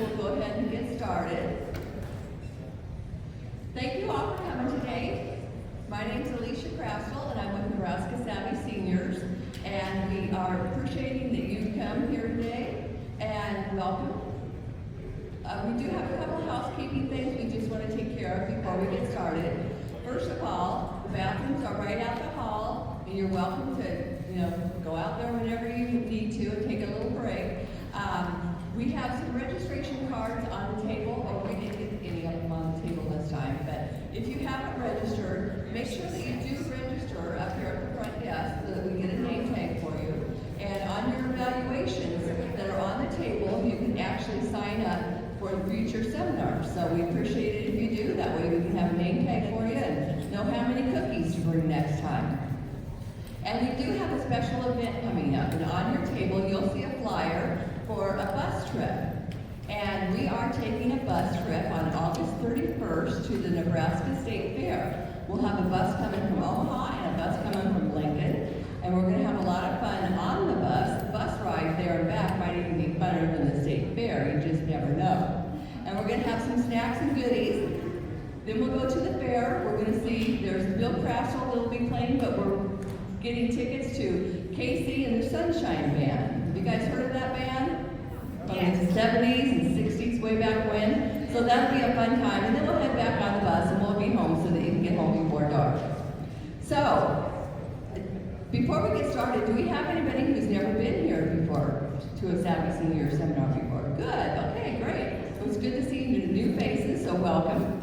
we'll go ahead and get started. Thank you all for coming today. My name is Alicia Craftsville, and I'm with Nebraska Savvy Seniors, and we are appreciating that you've come here today, and welcome. We do have a couple of housekeeping things we just want to take care of before we get started. First of all, the bathrooms are right out the hall, and you're welcome to, go out there whenever you need to and take a little break. We have some registration cards on the table, or we didn't get any of them on the table this time, but if you haven't registered, make sure that you do register up here at the front desk so that we get a name tag for you. And on your evaluations that are on the table, you can actually sign up for future seminars. So we appreciate it if you do. That way we can have a name tag for you and know how many cookies to bring next time. And we do have a special event coming up. And on your table, you'll see a flyer for a bus trip. And we are taking a bus trip on August 31st to the Nebraska State Fair. We'll have a bus coming from Omaha and a bus coming from Lincoln. And we're going to have a lot of fun on the bus. The bus ride there and back might even be funner than the state fair. You just never know. And we're going to have some snacks and goodies. Then we'll go to the fair. We're going to see, there's Bill Craftsville that will be playing, but we're getting tickets to Casey and the Sunshine Band. Have you guys heard of that band? From the 70s and 60s, way back when. So that'll be a fun time. And then we'll head back on the bus and we'll be home so that you can get home before dark. So, before we get started, do we have anybody who's never been here before to a Savvy Senior seminar before? Good, okay, great. It was good to see new faces, so welcome.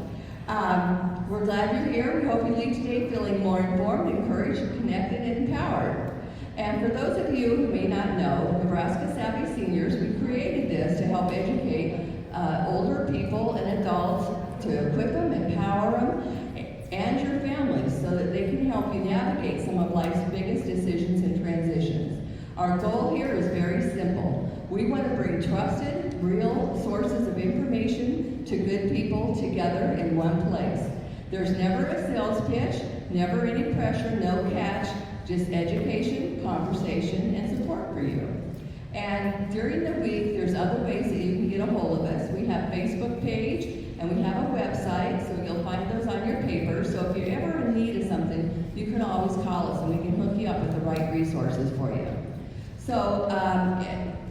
We're glad you're here. We hope you leave today feeling more informed, encouraged, connected, and empowered. And for those of you who may not know, Nebraska Savvy Seniors, we created this to help educate older people and adults, to equip them, empower them, and your families so that they can help you navigate some of life's biggest decisions and transitions. Our goal here is very simple. We want to bring trusted, real sources of information to good people together in one place. There's never a sales pitch, never any pressure, no catch, just education, conversation, and support for you. And during the week, there's other ways that you can get a hold of us. We have a Facebook page, and we have a website, so you'll find those on your paper. So if you're ever in need of something, you can always call us, and we can hook you up with the right resources for you. So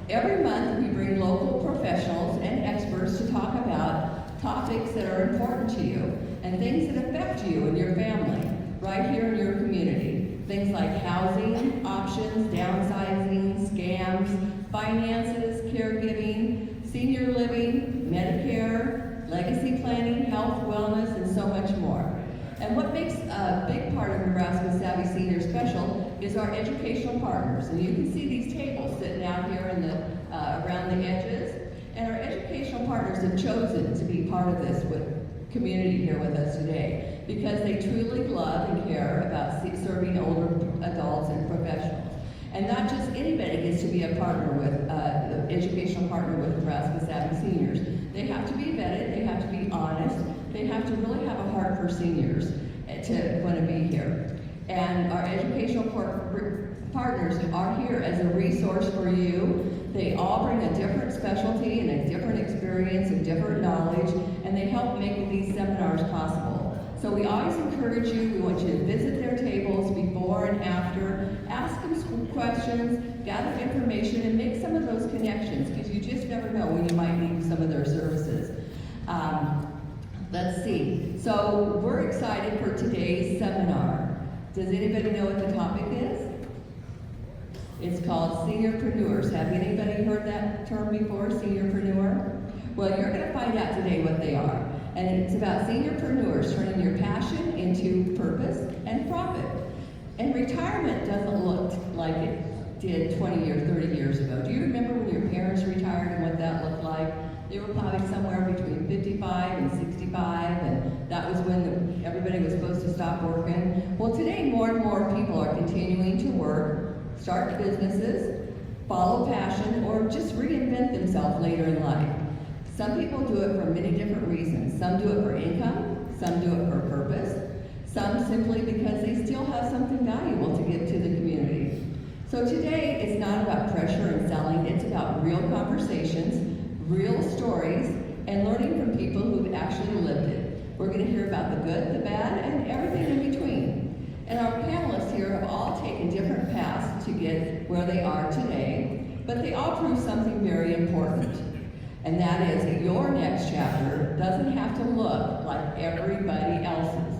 every month, we bring local professionals and experts to talk about topics that are important to you and things that affect you and your family right here in your community. Things like housing, options, downsizing, scams, finances, caregiving, senior living, Medicare, legacy planning, health, wellness, and so much more. And what makes a big part of Nebraska Savvy Senior special is our educational partners. And you can see these tables sitting out here in the around the edges. And our educational partners have chosen to be part of this community here with us today because they truly love and care about serving older adults and professionals. And not just anybody gets to be a partner with, the educational partner with Nebraska Savvy Seniors. They have to be vetted, they have to be honest, they have to really have a heart for seniors to want to be here. And our educational partners are here as a resource for you. They all bring a different specialty and a different experience and different knowledge, and they help make these seminars possible. So we always encourage you, we want you to visit their tables before and after, ask them some questions, gather information, and make some of those connections, because you just never know when you might need some of their services. Let's see. So we're excited for today's seminar. Does anybody know what the topic is? It's called Seniorpreneurs. Have anybody heard that term before, Seniorpreneur? Well, you're going to find out today what they are. And it's about seniorpreneurs turning your passion into purpose and profit. And retirement doesn't look like it did 20 or 30 years ago. Do you remember when your parents retired and what that looked like? They were probably somewhere between 55 and 65, and that was when everybody was supposed to stop working. Well, today more and more people are continuing to work, start businesses, follow passion, or just reinvent themselves later in life. Some people do it for many different reasons. Some do it for income, some do it for purpose, some simply because they still have something valuable to give to the community. So today, it's not about pressure and selling, it's about real conversations, real stories and learning from people who've actually lived it. We're going to hear about the good, the bad, and everything in between. And our panelists here have all taken different paths to get where they are today, but they all prove something very important. And that is that your next chapter doesn't have to look like everybody else's.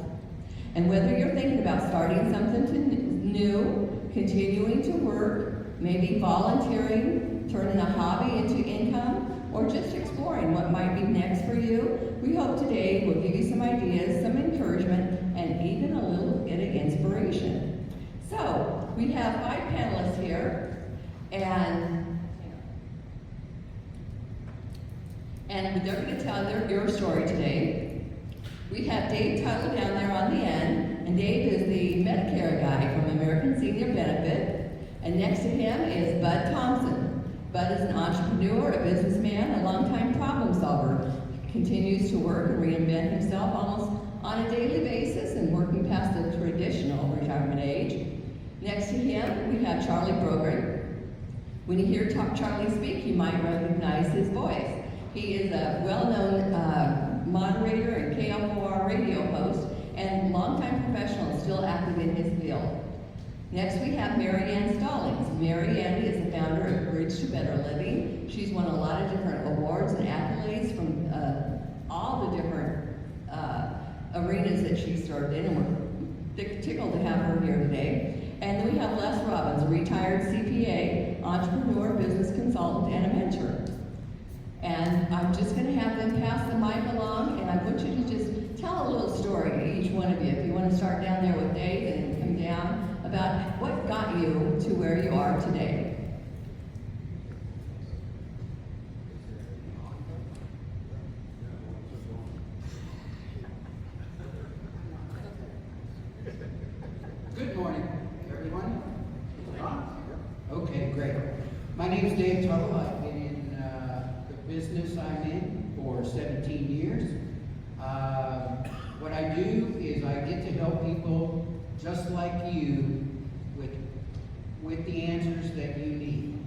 And whether you're thinking about starting something new, continuing to work, maybe volunteering, turning a hobby into income, or just exploring what might be next for you, we hope today will give you some ideas, some encouragement, and even a little bit of inspiration. So, we have 5 panelists here, and they're going to tell your story today. We have Dave Tuttle down there on the end, and Dave is the Medicare guy from American Senior Benefit. And next to him is Bud Thompson. Bud is an entrepreneur, a businessman, a longtime problem solver. He continues to work and reinvent himself almost on a daily basis and working past the traditional retirement age. Next to him, we have Charlie Brogren. When you hear Charlie speak, you might recognize his voice. He is a well-known moderator and KFOR radio host and longtime professional still active in his field. Next we have Mary Ann Stallings. Mary Ann is the founder of Bridge to Better Living. She's won a lot of different awards and accolades from all the different arenas that she served in, and we're tickled to have her here today. And then we have Les Robbins, a retired CPA, entrepreneur, business consultant, and a mentor. And I'm just going to have them pass the mic along, and I want you to just tell a little story, each one of you. If you want to start down there with Dave and come down, about what got you to where you are today. Good morning, everyone. Okay, great. My name is Dave Tuttle. I've been in the business I'm in for 17 years. What I do is I get to help people just like you with the answers that you need.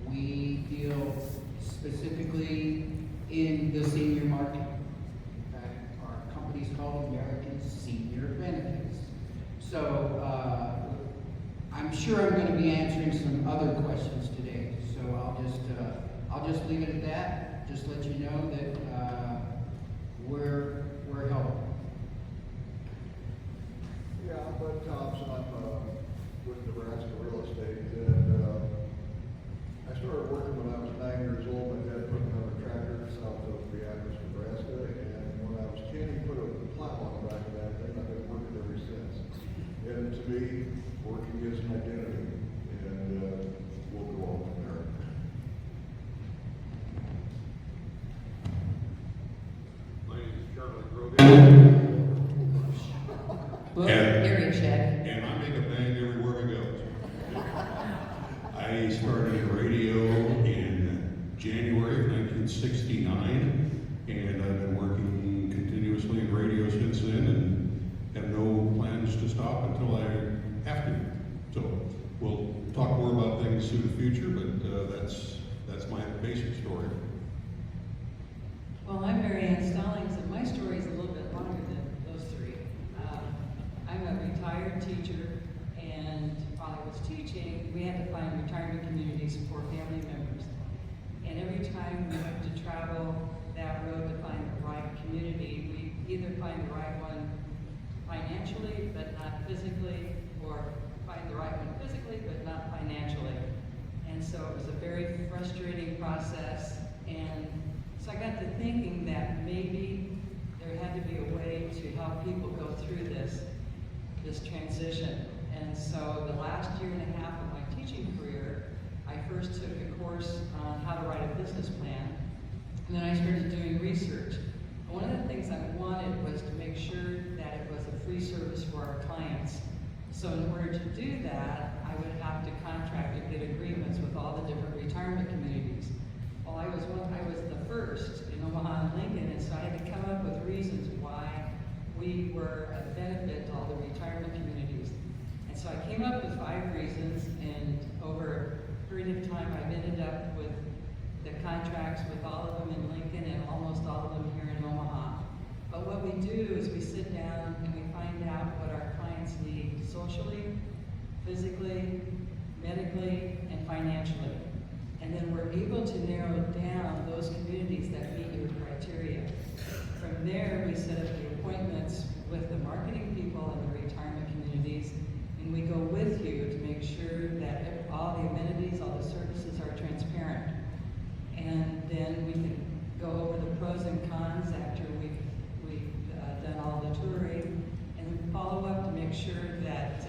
We deal specifically in the senior market. In fact, our company's called American Senior Benefits. So I'm sure I'm going to be answering some other questions today. So I'll just leave it at that. Just let you know that we're helping. Yeah, I'm Bud Thompson. I'm with Nebraska Real Estate, and I started working when I was 9 years old. My dad put me on a tractor south of Beatrice, Nebraska, and when I was 10, he put a plow on the back of that thing. I've been working ever since. And to me, working is an identity, and we'll go on from there. My name is Charlie Brogan. Well, hearing check. And I make a bang everywhere I go. I started in radio in January of 1969, and I've been working continuously in radio since then, and have no plans to stop until I have to. So we'll talk more about things in the future, but that's my basic story. Well, I'm Mary Ann Stallings, and my story is a little bit longer than those three. I'm a retired teacher, and while I was teaching, we had to find retirement communities for family members. And every time we had to travel that road to find the right community, we either find the right one financially, but not physically, or find the right one physically, but not financially. And so it was a very frustrating process, and so I got to thinking that maybe there had to be a way to help people go through this transition. And so the last year and a half of my teaching career, I first took a course on how to write a business plan, and then I started doing research. And one of the things I wanted was to make sure that it was a free service for our clients. So in order to do that, I would have to contract and get agreements with all the different retirement communities. Well, I was the first in Omaha and Lincoln, and so I had to come up with reasons why we were a benefit to all the retirement communities. And so I came up with 5 reasons, and over a period of time I've ended up with that contracts with all of them in Lincoln and almost all of them here in Omaha. But what we do is we sit down and we find out what our clients need socially, physically, medically, and financially. And then we're able to narrow down those communities that meet your criteria. From there, we set up the appointments with the marketing people and the retirement communities, and we go with you to make sure that all the amenities, all the services are transparent. And then we can go over the pros and cons after we've done all the touring, and follow up to make sure that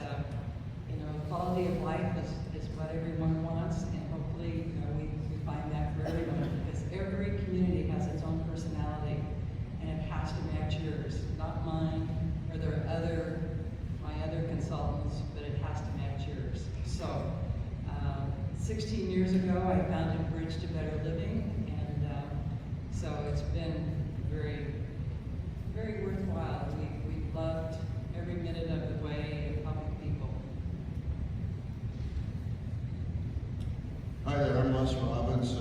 quality of life is what everyone wants, and hopefully we find that for everyone, because every community has its own personality, and it has to match yours, not mine or my other consultants, but it has to match yours. So 16 years ago I founded Bridge to Better Living, and so it's been very, very worthwhile. We've loved every minute of the way and helping people. Hi there, I'm Les Robbins.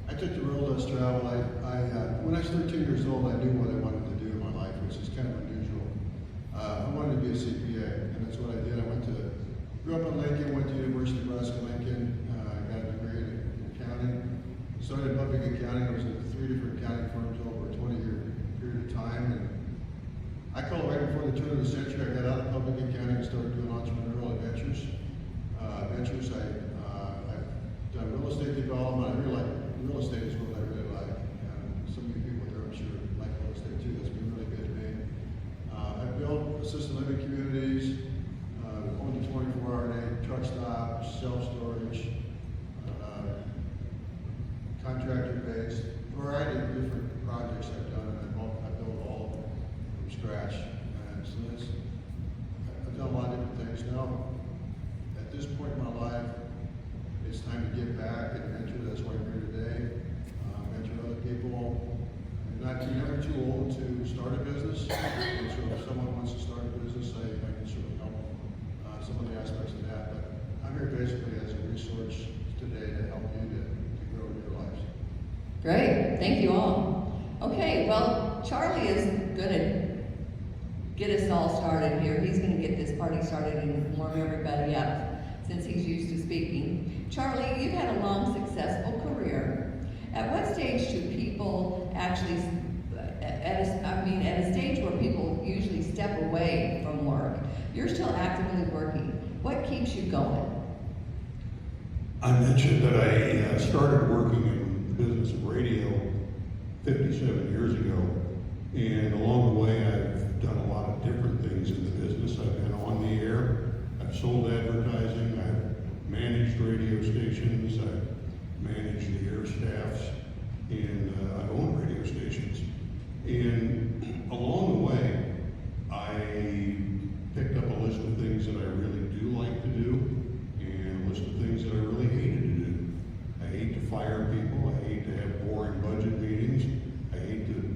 I took the road less travel. When I was 13 years old, I knew what I wanted to do in my life, which is kind of unusual. I wanted to be a CPA, and that's what I did. Grew up in Lincoln, went to University of Nebraska-Lincoln, got a degree in accounting, started public accounting. I was in 3 different accounting firms over a 20-year period of time. And I call it right before the turn of the century, I got out of public accounting and started doing entrepreneurial adventures. I've done real estate development. I really like real estate is what I really like. Some of you people here, I'm sure, like real estate too. That's been really good to me. I've built assisted living communities, owned a 24-hour-a-day truck stop, self-storage, contractor-based, variety of different projects I've done, and I've built all of them from scratch. And so I've done a lot of different things. Now, at this point in my life, it's time to give back and mentor. That's why I'm here today. Mentor other people. You're never too old to start a business. And so if someone wants to start a business, I can sort of help some of the aspects of that. But I'm here basically as a resource today to help you to grow your lives. Great, thank you all. Okay, well, Charlie is gonna get us all started here. He's gonna get this party started and warm everybody up, since he's used to speaking. Charlie, you've had a long, successful career. At what stage do people actually, at a stage where people usually step away from work, you're still actively working. What keeps you going? I mentioned that I started working in the business of radio 57 years ago, and along the way I've done a lot of different things in the business. I've been on the air, I've sold advertising, I've managed radio stations, I've managed the air staffs, and I've owned radio stations. And along the way, I picked up a list of things that I really do like to do, and a list of things that I really hated to do. I hate to fire people, I hate to have boring budget meetings, I hate to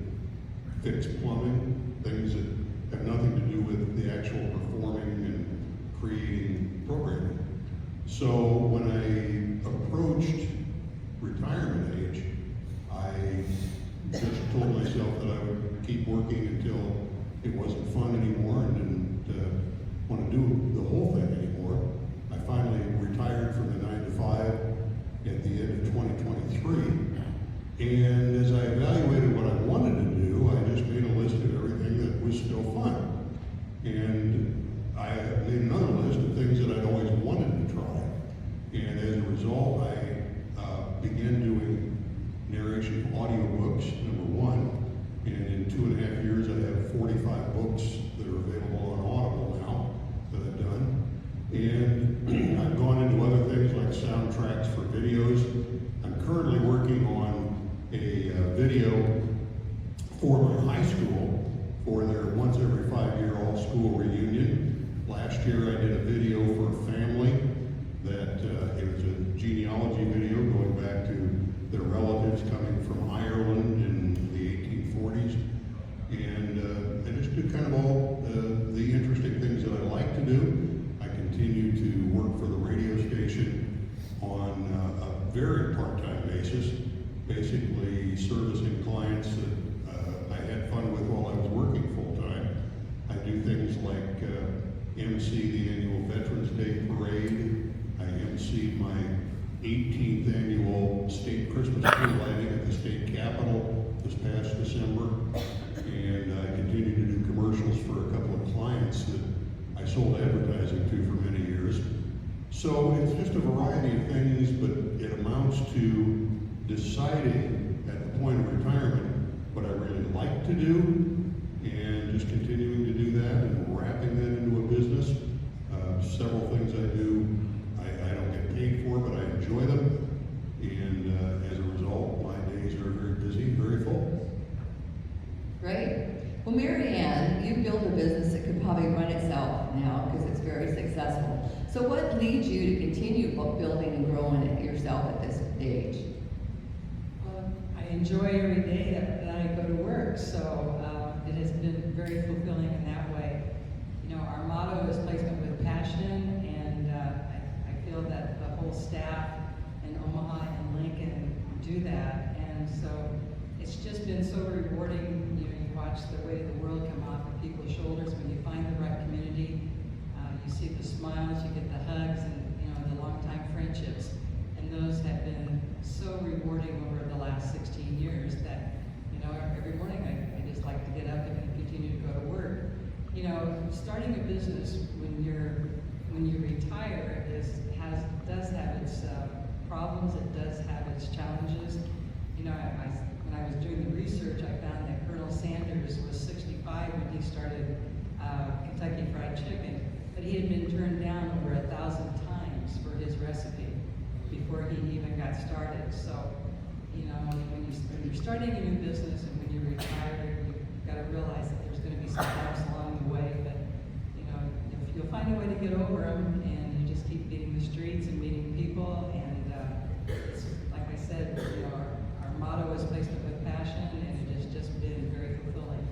fix plumbing, things that have nothing to do with the actual performing and creating programming. So when I approached retirement age, I just told myself that I would keep working until it wasn't fun anymore and didn't want to do the whole thing anymore. I finally retired from the 9 to 5 at the end of 2023. And as I evaluated what I wanted to do, I just made a list of everything that was still fun. And I made another list of things that I'd always wanted to try. And as a result, I began doing narration audiobooks, number one. And in 2.5 years, I have 45 books that are available on Audible now that I've done. And I've gone into other things like soundtracks for videos. I'm currently working on a video for my high school for their once every 5-year all-school reunion. Last year I did a video for a family that it was a genealogy video going back to their relatives coming from Ireland in the 1840s. And I just do kind of all the interesting things that I like to do. I continue to work for the radio station on very part-time basis, basically servicing clients that I had fun with while I was working full-time. I do things like MC the annual Veterans Day Parade. I MC'd my 18th annual state Christmas tree lighting at the state capitol this past December. And I continue to do commercials for a couple of clients that I sold advertising to for many years. So it's just a variety of things, but it amounts to deciding at the point of retirement what I really like to do, and just continuing to do that and wrapping that into a business. Several things I do, I don't get paid for, but I enjoy them. And as a result, my days are very busy and very full. Great. Well, Mary Ann, you built a business that could probably run itself now because it's very successful. So what leads you to continue building and growing it yourself at this stage? I enjoy every day that I go to work, so it has been very fulfilling in that way. You know, our motto is placement with passion, and I feel that the whole staff in Omaha and Lincoln do that, and so it's just been so rewarding. You know, you watch the weight of the world come off of people's shoulders when you find the right community. You see the smiles, you get the hugs, and you know, the long-time friendships. And those have been so rewarding over the last 16 years that, you know, every morning I just like to get up and continue to go to work. You know, starting a business when you retire does have its problems, it does have its challenges. You know, when I was doing the research, I found that Colonel Sanders was 65 when he started Kentucky Fried Chicken, but he had been turned down over 1,000 times for his recipe before he even got started. So, you know, when you're starting a new business and when you're retired, you've got to realize that there's going to be some bumps along the way, but, you know, you'll find a way to get over them, and you just keep beating the streets and meeting people, and it's, like I said, you know, our motto is placement with passion, and it has just been very fulfilling.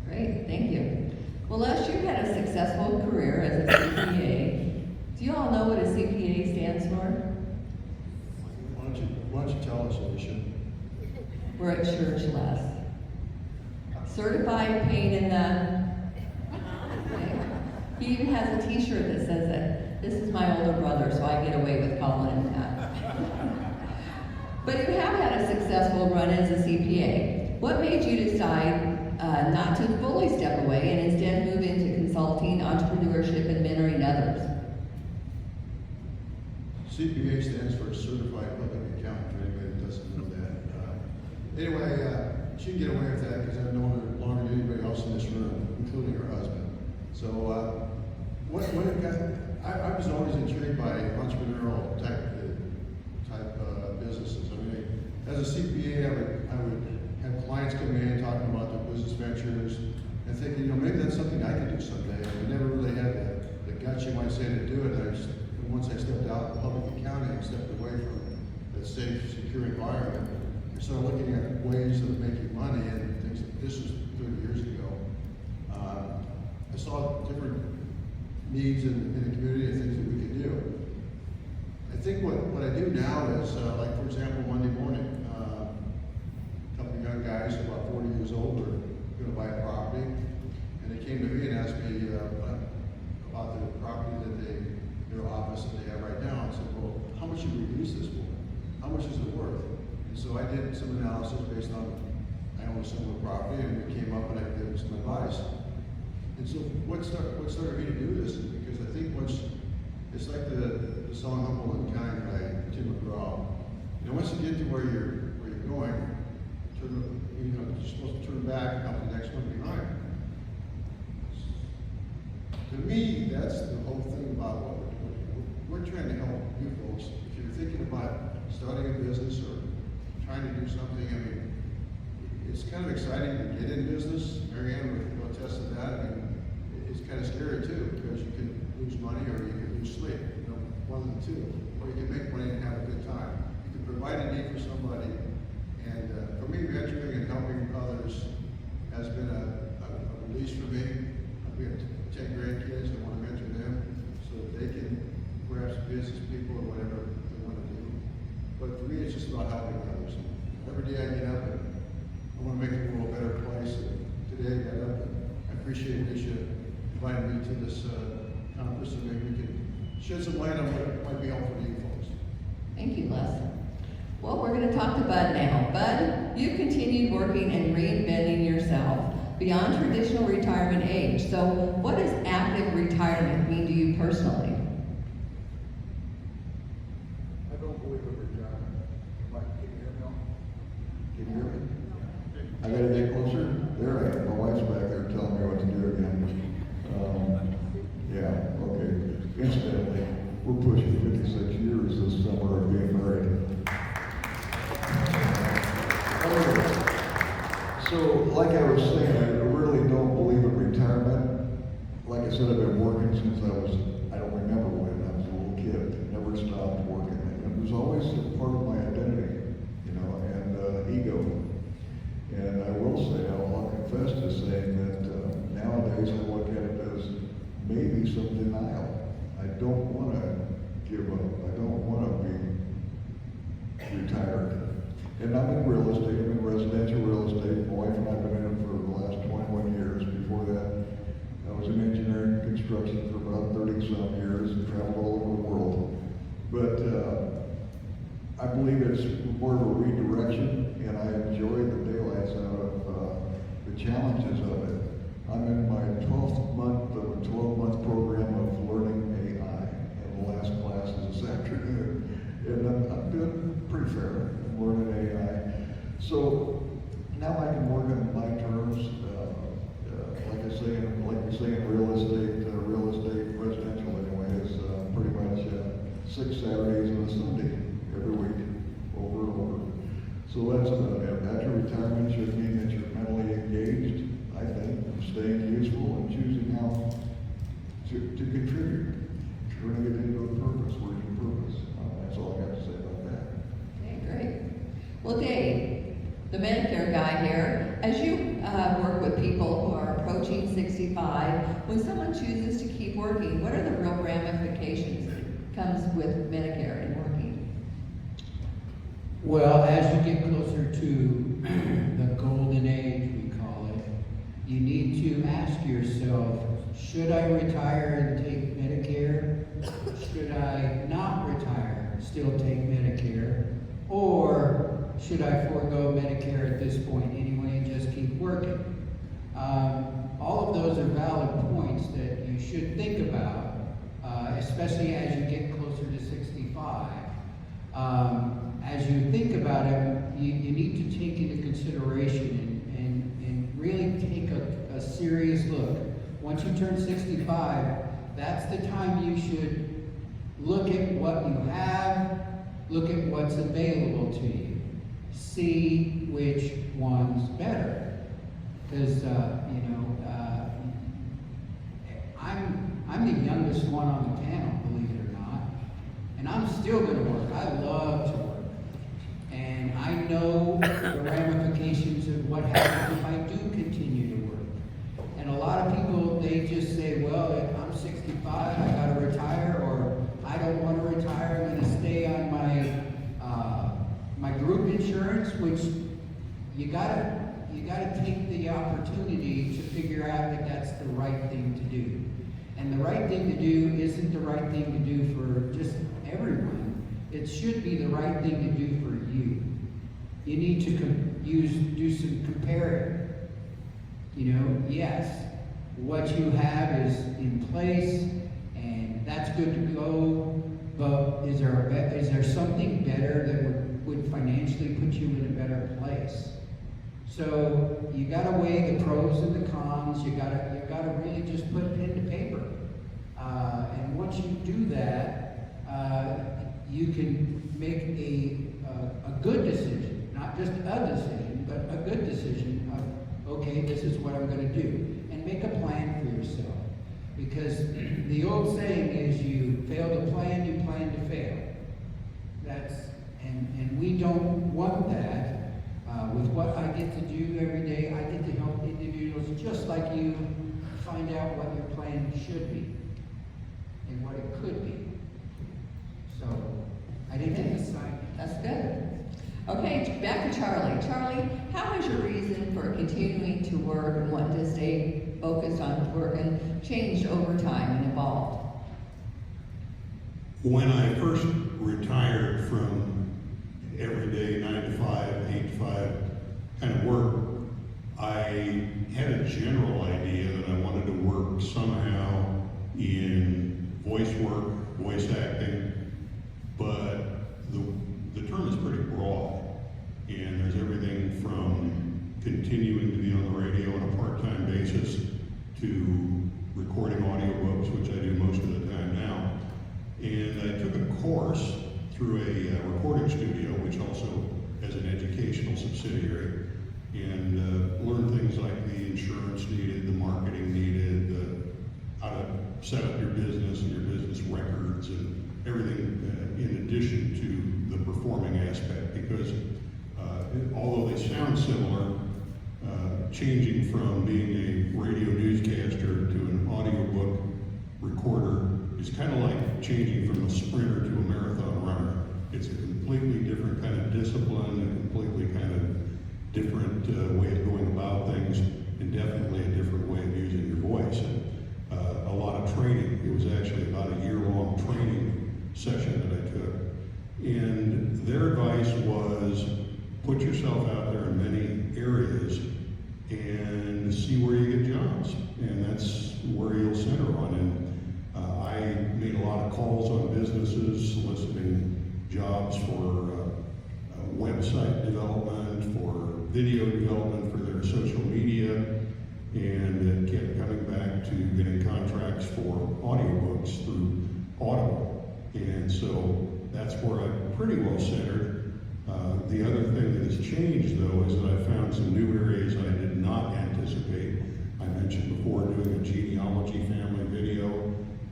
Great, thank you. Well, Les, you've had a successful career as a CPA. Do you all know what a CPA stands for? Why don't you tell us, Alicia? We're at church, Les. Certified pain in the... Okay. He even has a t-shirt that says that this is my older brother, so I get away with calling him that. But you have had a successful run as a CPA. What made you decide not to fully step away and instead move into consulting, entrepreneurship, and mentoring others? CPA stands for Certified Public Accountant, for anybody that doesn't know that. Anyway, she can get away with that because I've known her longer than anybody else in this room, including her husband. So, I was always intrigued by entrepreneurial type businesses. I mean, as a CPA, I would have clients come in talking about their business ventures and thinking, you know, maybe that's something I could do someday. I never really had the guts, you might say, to do it. Once I stepped out of public accounting and stepped away from that safe, secure environment, I started looking at ways of making money and things. This was 30 years ago. I saw different needs in the community and things that we could do. I think what I do now is, like for example, Monday morning, a couple of young guys, about 40 years old, are going to buy a property, and they came to me and asked me about the property their office that they have right now. I said, well, how much should we use this for? How much is it worth? And so I did some analysis based on, I own a similar property, and we came up and I gave them some advice. And so what started me to do this is because I think it's like the song Humble and Kind by Tim McGraw. You know, once you get to where you're going, you're supposed to turn back and help the next one behind. To me, that's the whole thing about what we're trying to help you folks. If you're thinking about starting a business or trying to do something, I mean, it's kind of exciting to get in business. Mary Ann will attest to that. I mean, it's kind of scary too, because you can lose money or you can lose sleep, you know, one of the two. Or you can make money and have a good time. You can provide a need for somebody. And for me, venturing and helping others has been a release for me. We have 10 grandkids. I want to mentor them so that they can perhaps business people or whatever they want to do. but for me, it's just about helping others. Every day I get up and I want to make the world a better place. And today I got up and I appreciate Alicia inviting me to this conference, and maybe we can shed some light on what might be helpful to you folks. Thank you, Les. Well, we're going to talk to Bud now. Bud, you've continued working and reinventing yourself beyond traditional retirement age. So what does active retirement mean to you personally? I don't believe in retirement. Mike, can you hear me now? Can you hear me? I gotta get closer? There I am. My wife's back there telling me what to do again. Yeah, okay. Incidentally, we're pushing 56 years this summer of being married. So, like I was saying, I really don't believe in retirement. Like I said, I've been working since I don't remember when I was a little kid. Never stopped working. And it was always a part of my identity, you know, and ego. And I will say, I'll confess to saying that nowadays I look at it as maybe some denial. I don't want to give up. I don't want to be retired. And I'm in real estate. I'm in residential real estate. My wife and I have been in it for the last 21 years. Before that, I was in engineering and construction for about 30-some years and traveled all over the world. But I believe it's more of a redirection, and I enjoy the daylights out of the challenges of it. I'm in my 12th month of a 12-month program of learning AI, and the last class is this afternoon. And I'm doing pretty fair. I'm learning AI. So now I can work on my terms. Like we say in real estate, residential anyway, is pretty much 6 Saturdays and a Sunday every week, over and over. So that's about it. After retirement should mean that you're mentally engaged, I think, staying useful and choosing how to contribute, turning it into a purpose. Where's your purpose? That's all I got to say about that. Okay, great. Well, Dave, the Medicare guy here, as you work with people who are approaching 65, when someone chooses to keep working, what are the real ramifications that comes with Medicare and working? Well, as you get closer to the golden age, we call it, you need to ask yourself, should I retire and take Medicare? Should I not retire, still take Medicare? Or should I forego Medicare at this point anyway and just keep working? All of those are valid points that you should think about, especially as you get closer to 65. As you think about it, you need to take into consideration and really take a serious look. Once you turn 65, that's the time you should look at what you have, look at what's available to you, see which one's better. Because, I'm the youngest one on the panel, believe it or not, and I'm still going to work. I love to work. And I know the ramifications of what happens if I do continue to work. And a lot of people, they just say, well, if I'm 65, I got to retire, or I don't want to retire, I'm going to stay on my group insurance, which you gotta take the opportunity to figure out that that's the right thing to do. And the right thing to do isn't the right thing to do for just everyone. It should be the right thing to do for you. You need to do some comparing. Yes, what you have is in place, and that's good to go. But is there something better that would financially put you in a better place? So you got to weigh the pros and the cons. You got to really just put pen to paper. And once you do that, you can make a good decision, not just a decision, but a good decision of, okay, this is what I'm going to do, and make a plan for yourself. Because the old saying is, you fail to plan, you plan to fail. And we don't want that. With what I get to do every day, I get to help individuals just like you find out what your plan should be and what it could be. So I didn't decide. That's good. Okay, back to Charlie. Charlie, how has your reason for continuing to work and wanting to stay focused on work and changed over time and evolved? When I first retired from everyday 9 to 5, 8 to 5 kind of work, I had a general idea that I wanted to work somehow in voice work, voice acting, but the term is pretty broad, and there's everything from continuing to be on the radio on a part-time basis to recording audiobooks, which I do most of the time now. And I took a course through a recording studio, which also has an educational subsidiary, and learned things like the insurance needed, the marketing needed, how to set up your business and your business records and everything in addition to the performing aspect, because although they sound similar, changing from being a radio newscaster to an audiobook recorder is kind of like changing from a sprinter to a marathon runner. It's a completely different kind of discipline, a completely kind of different way of going about things, and definitely a different way of using your voice. And a lot of training. It was actually about a year-long training session that I took. And their advice was, put yourself out there in many areas and see where you get jobs. And that's where you'll center on. And I made a lot of calls on businesses soliciting jobs for website development, for video development for their social media, and it kept coming back to getting contracts for audiobooks through Audible. And so that's where I'm pretty well centered. The other thing that has changed, though, is that I found some new areas I did not anticipate. I mentioned before doing a genealogy family video,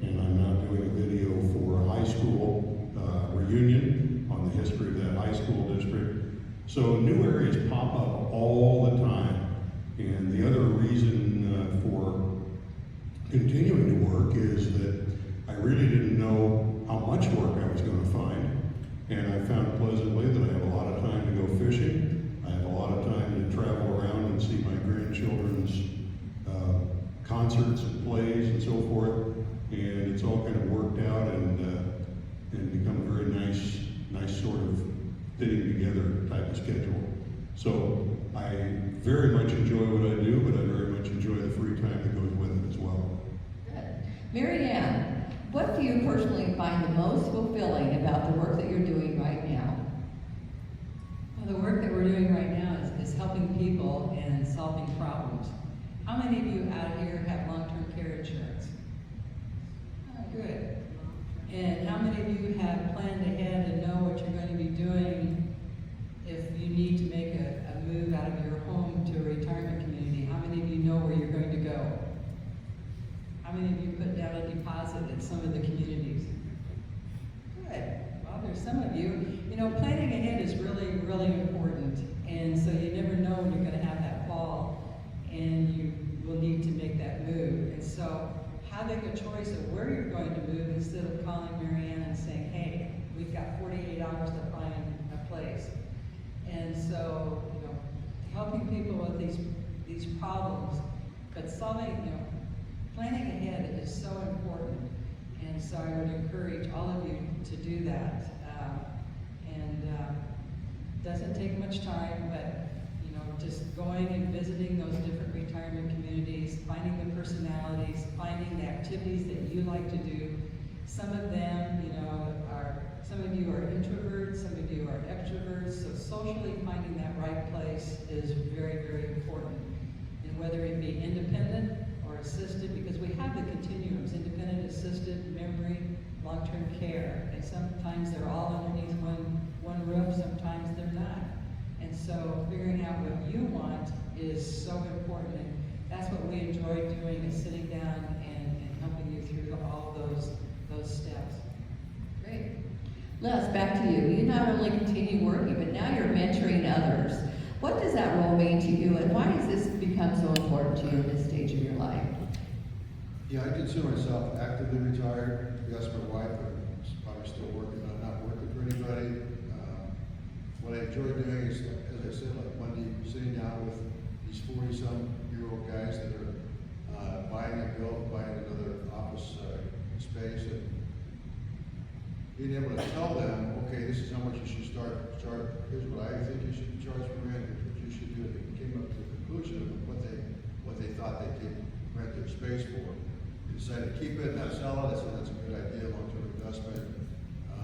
and I'm now doing a video for a high school reunion on the history of that high school district. So new areas pop up all the time. And the other reason for continuing to work is that I really didn't know how much work I was going to find. And I found pleasantly that I have a lot of time to go fishing. I have a lot of time to travel around and see my grandchildren's concerts and plays and so forth. And it's all kind of worked out and become a very nice sort of fitting together type of schedule. So I very much enjoy what I do, but I very much enjoy the free time that goes with it as well. Good. Mary Ann, what do you personally find the most fulfilling about the work that you're doing right now? Well, the work that we're doing right now is helping people and solving problems. How many of you out here have long-term care insurance? Oh, good. And how many of you have planned ahead and know what you're going to be doing if you need to make a move out of your home to a retirement community? How many of you know where you're going to go? How many of you put down a deposit in some of the communities? Good. Well, there's some of you. You know, planning ahead is really, really important. And so you never know when you're going to have that fall and you will need to make that move. And so having a choice of where you're going to move instead of calling Mary Ann and saying, hey, we've got 48 hours to find a place. And so, you know, helping people with these problems, but solving, planning ahead is so important. And so I would encourage all of you to do that. Doesn't take much time, but just going and visiting those different retirement communities, finding the personalities, finding the activities that you like to do. Some of them, some of you are introverts, some of you are extroverts, so socially finding that right place is very, very important. And whether it be independent or assisted, because we have the continuums, independent, assisted, memory, long-term care, and sometimes they're all underneath one roof, sometimes they're not. And so figuring out what you want is so important, and that's what we enjoy doing, is sitting down and helping you through all those steps. Great. Les, back to you. You not only continue working, but now you're mentoring others. What does that role mean to you, and why has this become so important to you at this stage of your life? Yeah, I consider myself actively retired. Yes, my wife is probably still working, not working for anybody. What I I enjoy doing is, as I said, like Monday, sitting down with these 40-some-year-old guys that are buying another office space, and being able to tell them, okay, this is how much you should start. Here's what I think you should charge for rent. Here's what you should do. They came up to the conclusion of what they thought they could rent their space for. They decided to keep it, not sell it. I said that's a good idea, long-term investment.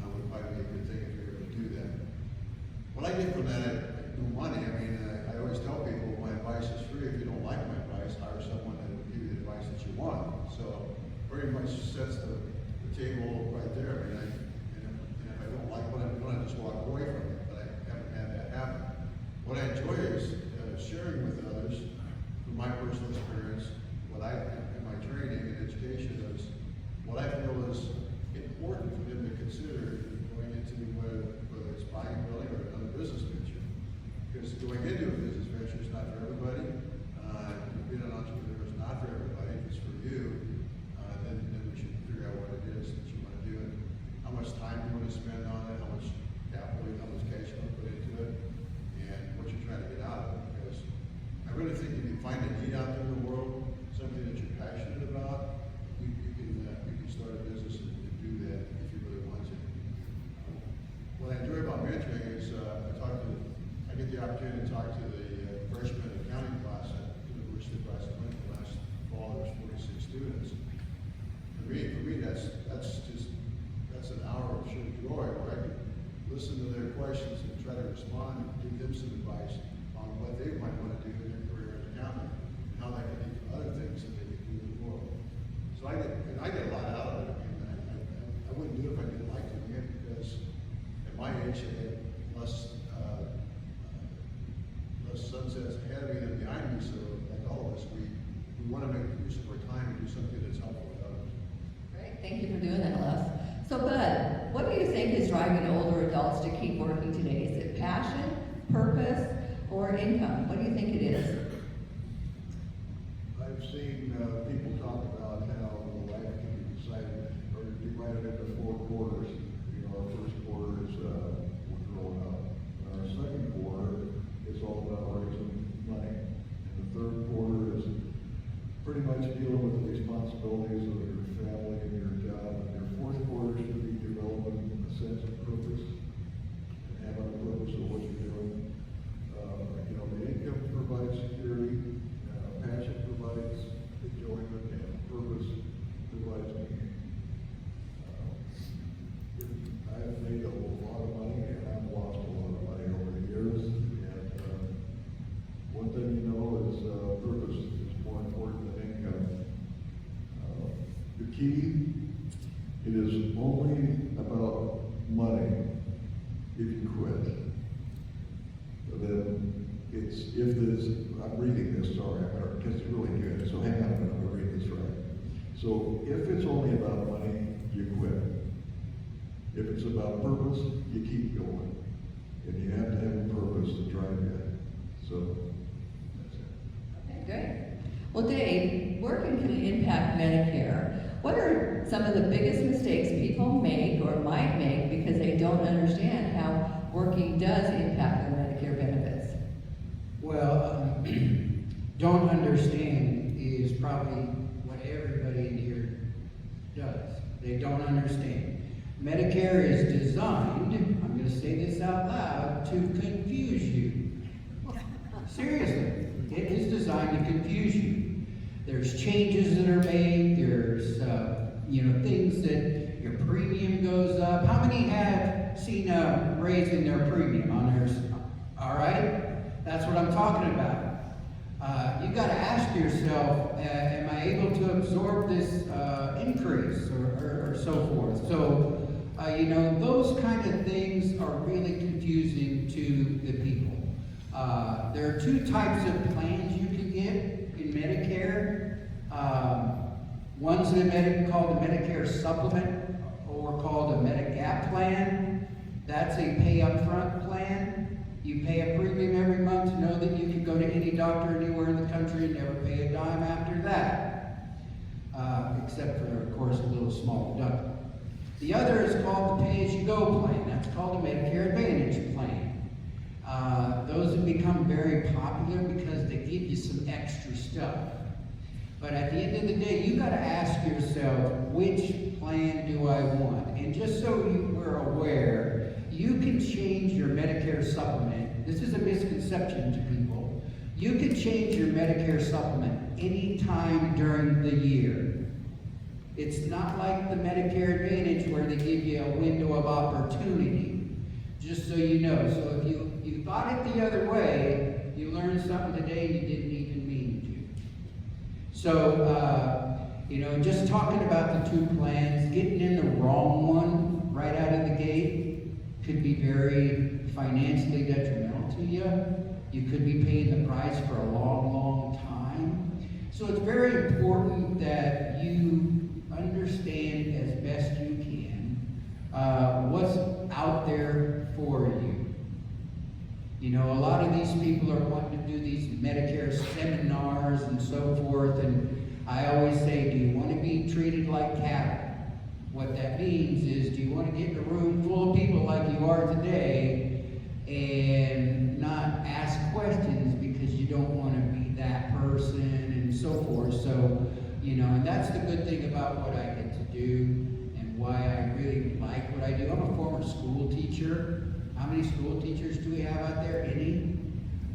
Would probably be a good thing if you're able to do that. What I get from that, no money. I mean, I always tell people my advice is free. If you don't like my advice, hire someone that will give you the advice that you want. So very much sets the table right there. I mean, and if I don't like what I'm doing, I just walk away from it. But I haven't had that happen. What I enjoy is sharing with others from my personal experience what I in my training and education is what I feel is important for them to consider going into whether it's buying a building or another business venture. Because going into a business venture is not for everybody. Being an entrepreneur is not for everybody. If it's for you, then we should figure out what it is that you want to do and how much time you want to spend on it, how much capital, how much cash you want to put into it, and what you're trying to get out of it. Because I really think if you find a need out there in the world, something that you're passionate about, you can start a business and do that if you really want to. What I enjoy about mentoring is I get the opportunity to talk to the freshman accounting class at the University of Washington last fall. There's 46 students. For me, that's an hour of sheer joy where I can listen to their questions and try to respond and give them some advice on what they might want to do in their career as accountant and how that can lead to other things that they can do in the world. So I get a lot out of it. I mean, I wouldn't do it if I didn't like doing it, because at my age I had less sunsets ahead of me than behind me. So like all of us, we want to make use of our time and do something that's helpful to others. Great, thank you for doing that, Les. So Bud, what do you think is driving older adults to keep working today? Is it passion, purpose, or income? What do you think it is? I've seen people talk about how life can be decided or divided into 4 quarters. You know, our first quarter is we're growing up. Our second quarter is all about raising money. And the third quarter is pretty much dealing with the responsibilities of your family and your job. And your fourth quarter should be developing a sense of purpose and having a purpose of what you're doing. You know, the income provides security, passion provides enjoyment, and purpose provides meaning. I've made a lot of money and I've lost a lot of money over the years. And one thing you know is purpose is more important than income. The key, it is only about money if you quit. Then I'm reading this, sorry, because it's really good, so hang on a minute, I'm going to read this right. So if it's only about money, you quit. If it's about purpose, you keep going. And you have to have a purpose to drive you. So, that's it. Okay, great. Well, Dave, working can impact Medicare. What are some of the biggest mistakes people make or might make because they don't understand how working does impact their Medicare benefits? Well, don't understand is probably what everybody in here does. They don't understand. Medicare is designed, I'm going to say this out loud, to confuse you. Seriously, it is designed to confuse you. There's changes that are made, there's things that your premium goes up. How many have seen a raise in their premium on theirs? All right? That's what I'm talking about. You got to ask yourself, am I able to absorb this increase or so forth? So, those kind of things are really confusing to the people. There are 2 types of plans you can get in Medicare. One's called the Medicare Supplement, or called a Medigap plan. That's a pay upfront plan. You pay a premium every month to know that you can go to any doctor anywhere in the country and never pay a dime after that. Except for, of course, a little small deductible. The other is called the pay-as-you-go plan. That's called the Medicare Advantage plan. very popular because they give you some extra stuff. But at the end of the day, you gotta ask yourself, which plan do I want? And just so you were aware, you can change your Medicare supplement. This is a misconception to people. You can change your Medicare supplement anytime during the year. It's not like the Medicare Advantage where they give you a window of opportunity, just so you know. So if you thought it the other way, you learned something today you didn't even mean to. So, just talking about the two plans, getting in the wrong one right out of the gate could be very financially detrimental to you. You could be paying the price for a long, long time. So it's very important that you understand as best you can what's out there for you. A lot of these people are wanting to do these Medicare seminars and so forth, and I always say, do you want to be treated like cattle? What that means is, do you want to get in a room full of people like you are today and not ask questions because you don't want to be that person and so forth? So, and that's the good thing about what I get to do and why I really like what I do. I'm a former school teacher. How many school teachers do we have out there? Any?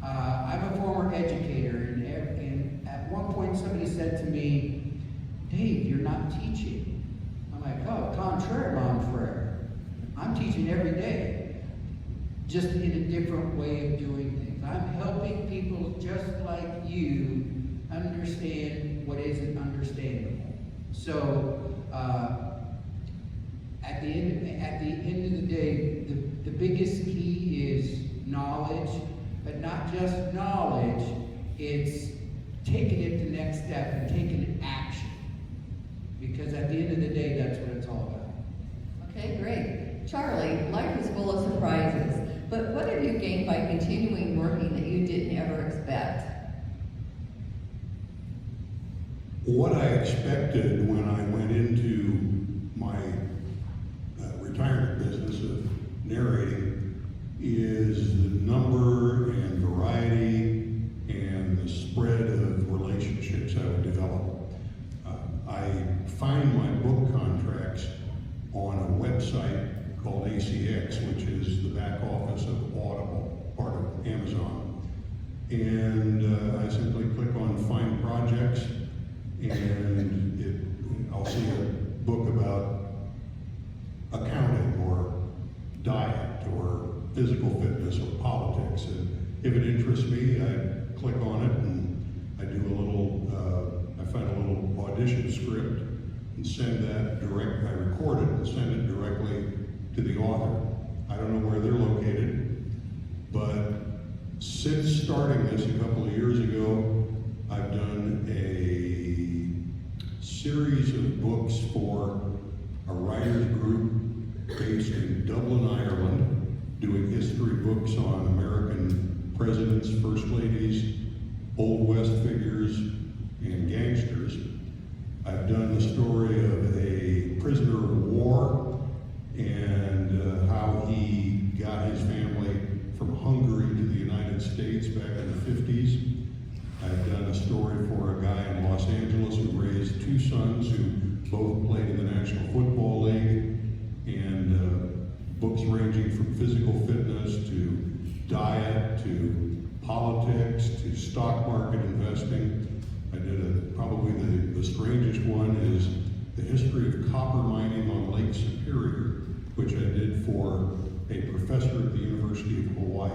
I'm a former educator, and at one point somebody said to me, Dave, you're not teaching. I'm like, oh, contraire, mon frere. I'm teaching every day, just in a different way of doing things. I'm helping people just like you understand what isn't understandable. So, at the end of the day, the biggest key is knowledge, but not just knowledge, it's taking it to the next step and taking action. Because at the end of the day, that's what it's all about. Okay, great. Charlie, life is full of surprises, but what have you gained by continuing working that you didn't ever expect? What I expected when I went into my retirement business of narrating is the number and variety and the spread of relationships I would develop. I find my book contracts on a website called ACX, which is the back office of Audible, part of Amazon. And I simply click on Find Projects, and I'll see a book about accounting or diet or physical fitness or politics. And if it interests me, I click on it and I do a little, I find a little audition script and send that direct, I record it and send it directly to the author. I don't know where they're located, but since starting this a couple of years ago, I've done a series of books for a writers group based in Dublin, Ireland, doing history books on American presidents, first ladies, Old West figures, and gangsters. I've done the story of a prisoner of war and how he got his family from Hungary to the United States back in the 50s. I've done a story for a guy in Los Angeles who raised two sons who both played in the National Football League, and books ranging from physical fitness to diet to politics to stock market investing. I did probably the strangest one is the history of copper mining on Lake Superior, which I did for a professor at the University of Hawaii.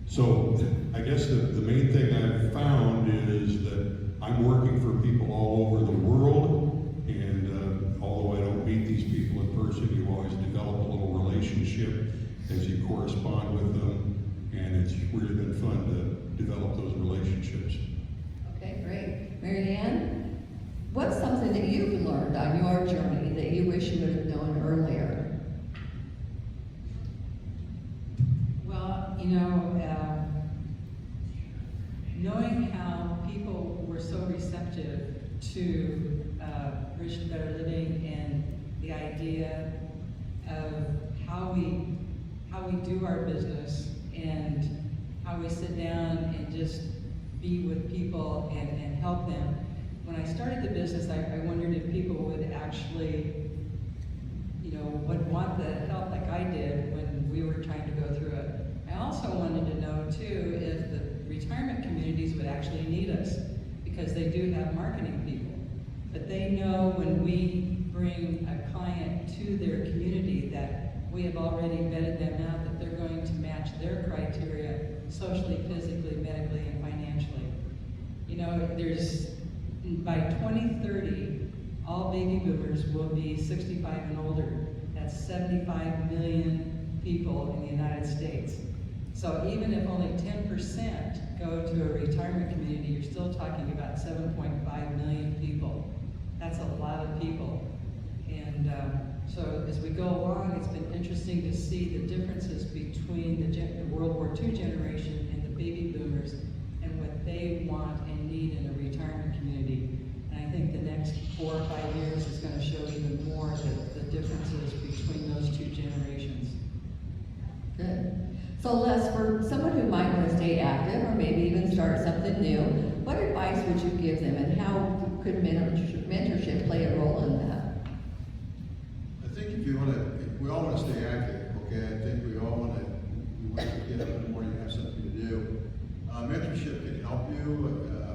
So I guess the main thing I've found is that I'm working for people all over the world, and although I don't meet these people in person, you always develop a little relationship as you correspond with them, and it's really been fun to develop those relationships. Okay, great. Mary Ann, what's something that you've learned on your journey that you wish you would have known earlier? Well, knowing how people were so receptive to Rich and Better Living and the idea of how we do our business and how we sit down be with people and help them. When I started the business, I wondered if people would actually, you know, would want the help like I did when we were trying to go through it. I also wanted to know too if the retirement communities would actually need us, because they do have marketing people. But they know when we bring a client to their community that we have already vetted them out, that they're going to match their criteria socially, physically, medically, and financially. You know, there's, by 2030, all baby boomers will be 65 and older. That's 75 million people in the United States. So even if only 10% go to a retirement community, you're still talking about 7.5 million people. That's a lot of people. And so as we go along, it's been interesting to see the differences between the World War II generation and the baby boomers and what they want and need in a retirement community. And I think the next 4 or 5 years is going to show even more the differences between those two generations. Good. So Les, for someone who might want to stay active or maybe even start something new, what advice would you give them, and how could mentorship play a role in that? I think if you want to, we all want to stay active, okay? I think we all want to get up in the morning and have something to do. Mentorship can help you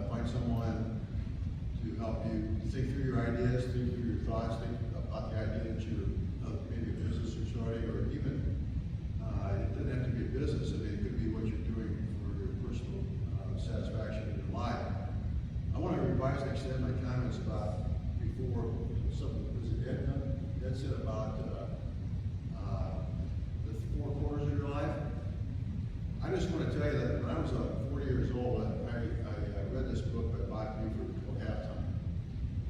find someone to help you think through your ideas, think through your thoughts, think about the idea that you're maybe a business you're starting, or even it doesn't have to be a business. I mean, it could be what you're doing for your personal satisfaction in your life. I want to revise and extend my comments about before something was it Ed said about the 4 quarters of your life. I just want to tell you that when I was 40 years old, I read this book by Bob Buford called Halftime.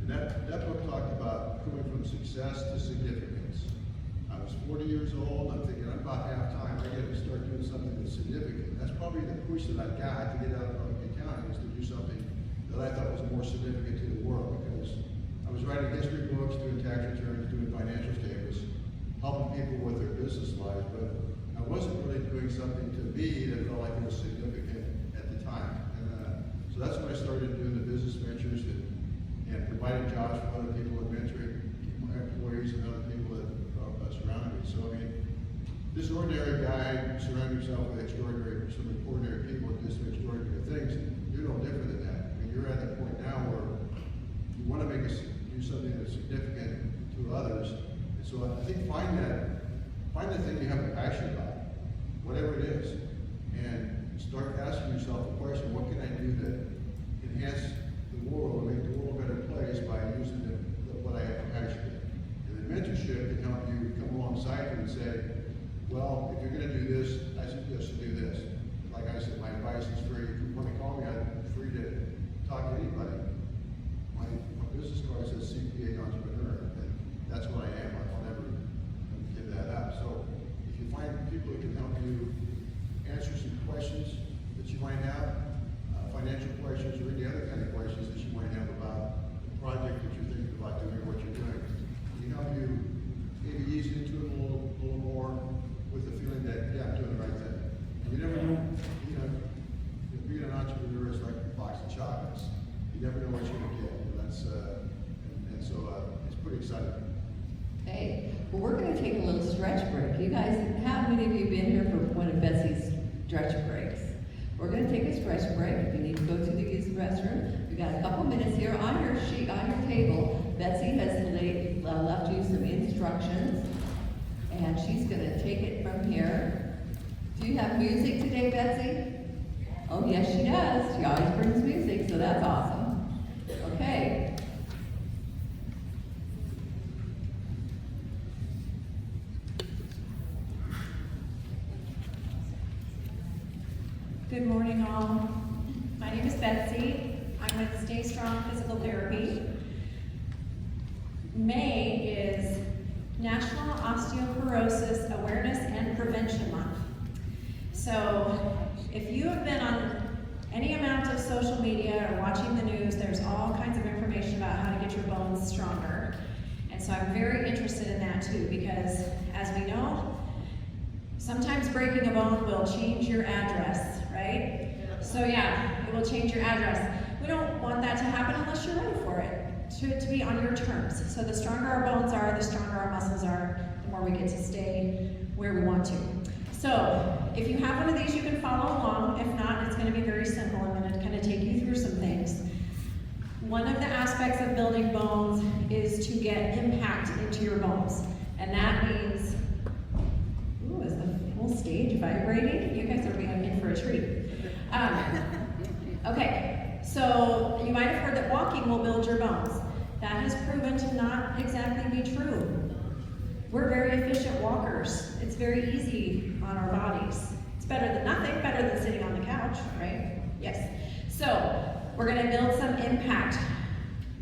And that book talked about going from success to significance. I was 40 years old, I'm thinking I'm about half-time, I got to start doing something that's significant. That's probably the push that I got to get out of public accounting, is to do something that I thought was more significant to the world, because I was writing history books, doing tax returns, doing financial statements, helping people with their business lives, but I wasn't really doing something to me that felt like it was significant at the time. And so that's when I started doing the business ventures and providing jobs for other people and mentoring my employees and other people that surrounded me. So I mean, this ordinary guy surrounding himself with some ordinary people and doing some extraordinary things, you're no different than that. I mean, you're at that point now where you want to do something that's significant to others. And so I think find the thing you have a passion about, whatever it is, and start asking yourself the question, what can I do to enhance the world, make the world a better place by using what I have a passion in? And then mentorship can help you come alongside you and say, well, if you're going to do this, I suggest you do this. Like I said, my advice is free. If you want to call me, I'm free to talk to anybody. My business card says CPA entrepreneur, and that's what I am. I'll never give that up. So if you find people who can help you answer some questions that you might have, financial questions or any other kind of questions that you might have about the project that you're thinking about doing, what you're doing, can help you maybe ease into it a little more with the feeling that, yeah, I'm doing the right thing. And you never know, being an entrepreneur is like a box of chocolates. You never know what you're going to get. And so it's pretty exciting. Okay, well, we're going to take a little stretch break. You guys, how many of you been here for one of Betsy's stretch breaks? We're going to take a stretch break. If you need to go to the use restroom, we've got a couple minutes here. On your sheet, on your table, Betsy has left you some instructions, and she's going to take it from here. Do you have music today, Betsy? Oh, yes, she does. She always brings music, so that's awesome. Okay. Good morning, all. My name is Betsy. I'm with Stay Strong Physical Therapy. May is National Osteoporosis Awareness and Prevention Month. So if you have been on any amount of social media or watching the news, there's all kinds of information about how to get your bones stronger. And so I'm very interested in that too, because as we know, sometimes breaking a bone will change your address, right? So So yeah, it will change your address. We don't want that to happen unless you're ready for it, to be on your terms. So the stronger our bones are, the stronger our muscles are, the more we get to stay where we want to. So if you have one of these, you can follow along. If not, it's gonna be very simple. I'm gonna kind of take you through some things. One of the aspects of building bones is to get impact into your bones. And that means, ooh, is the whole stage vibrating? You guys are being in for a treat. Okay, so you might have heard that walking will build your bones. That has proven to not exactly be true. We're very efficient walkers. It's very easy on our bodies. It's better than nothing, better than sitting on the couch, right? Yes. So, we're gonna build some impact.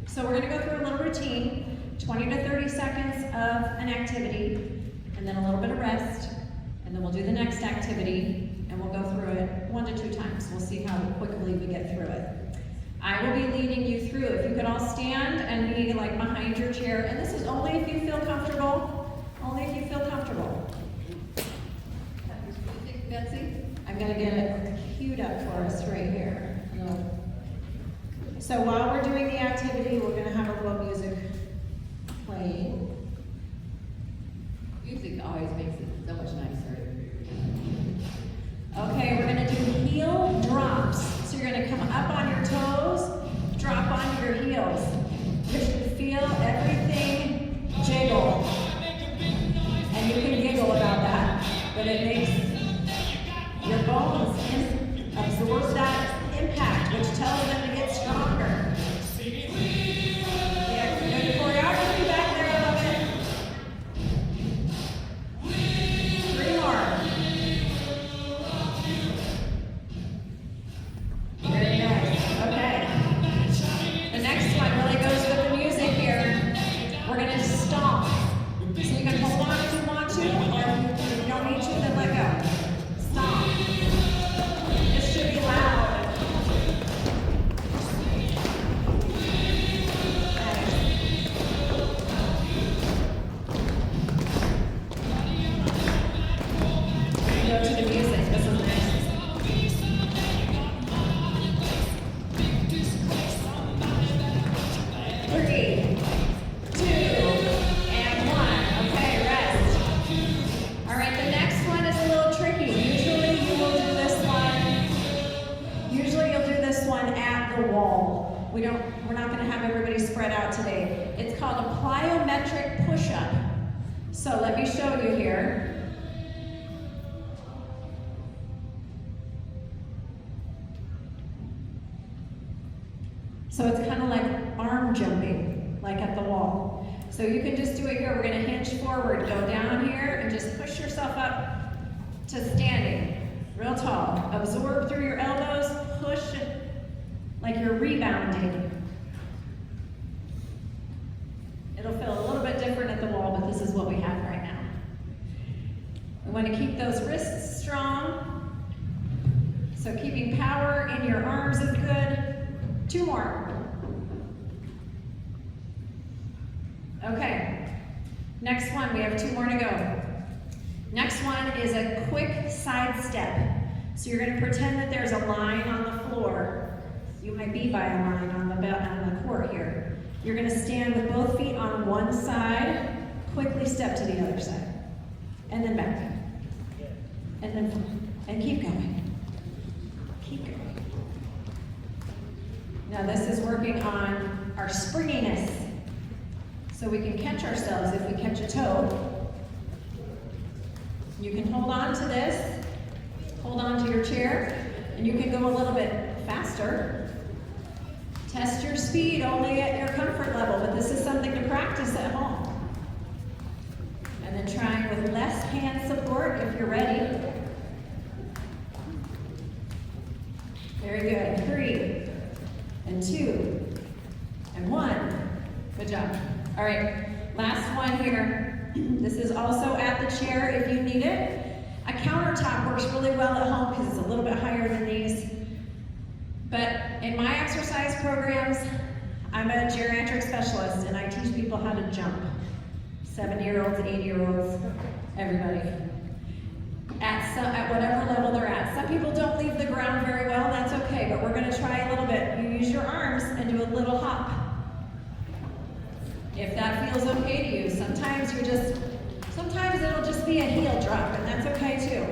So we're gonna go through a little routine, 20 to 30 seconds of an activity, and then a little bit of rest, and then we'll do the next activity, and we'll go through it 1 to 2 times. We'll see how quickly we get through it. I will be leading you through. If you could all stand and be like behind your chair, and this is only if you feel comfortable, only if you feel comfortable. Betsy? I'm gonna get it queued up for us right here. So while we're doing the activity, we're gonna have a little music playing. Music always makes it so much nicer. Okay, we're gonna do heel drops. So you're gonna come up on your toes, drop onto your heels. You should feel everything jiggle. And you can giggle about that, but it makes your bones absorb that impact, which tells them to get stronger. Yeah, good choreography back there, I love it. 3 more. Very nice. Okay. The next one really goes with the music here. We're gonna stomp. So you can hold on if you want to, or if you don't need to, then let go. Stomp. This should be loud. Go to the music. This is nice. 3, 2, and 1. Okay, rest. All right, the next one is a little tricky. Usually you'll do this one at the wall. We're not gonna have everybody spread out today. It's called a plyometric push-up. So let me show you here. So it's kind of like arm jumping, like at the wall. So you can just do it here. We're gonna hinge forward, go down here, and just push yourself up to standing, real tall. Absorb through your elbows, push it like you're rebounding. It'll feel a little bit different at the wall, but this is what we have right now. We want to keep those wrists strong. So keeping power in your arms is good. 2 more. Okay, next one, we have 2 more to go. Next one is a quick side step. So you're gonna pretend that there's a line on the floor. You might be by a line on the court here. You're gonna stand with both feet on one side, quickly step to the other side, and then back. And keep going. Keep going. Now this is working on our springiness. So we can catch ourselves if we catch a toe. You can hold on to this, hold on to your chair, and you can go a little bit faster. Test your speed only at your comfort level, but this is something to practice at home. And then trying with less hand support if you're ready. Very good. 3, and 2, and 1. Good job. All right, last one here. This is also at the chair if you need it. A countertop works really well at home because it's a little bit higher than these. But in my exercise programs, I'm a geriatric specialist and I teach people how to jump. 70-year-olds, 80-year-olds, everybody. At whatever level they're at. Some people don't leave the ground very well, that's okay. feels okay to you. Sometimes it'll just be a heel drop, and that's okay too.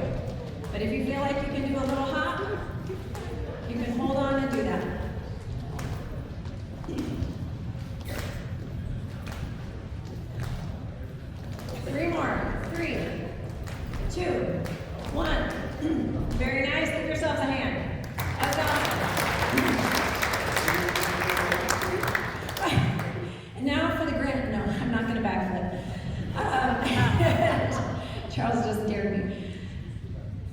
But if you feel like you can do a little hop, you can hold on and do that. Three more. 3, 2, 1. Very nice. Give yourselves a hand. That's awesome. And now for the grin. No, I'm not going to backflip. Charles just scared me.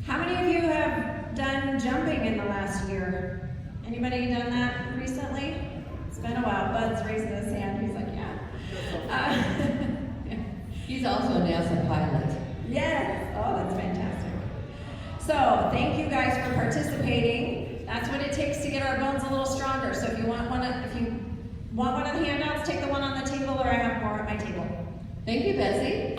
How many of you have done jumping in the last year? Anybody done that recently? It's been a while. Bud's raising his hand. He's like, yeah. He's also a NASA pilot. Yes. Oh, that's fantastic. So, thank you guys for participating. That's what it takes to get our bones a little stronger. So, if you want one of the handouts, take the one on the table, or I have more at my table. Thank you, Betsy.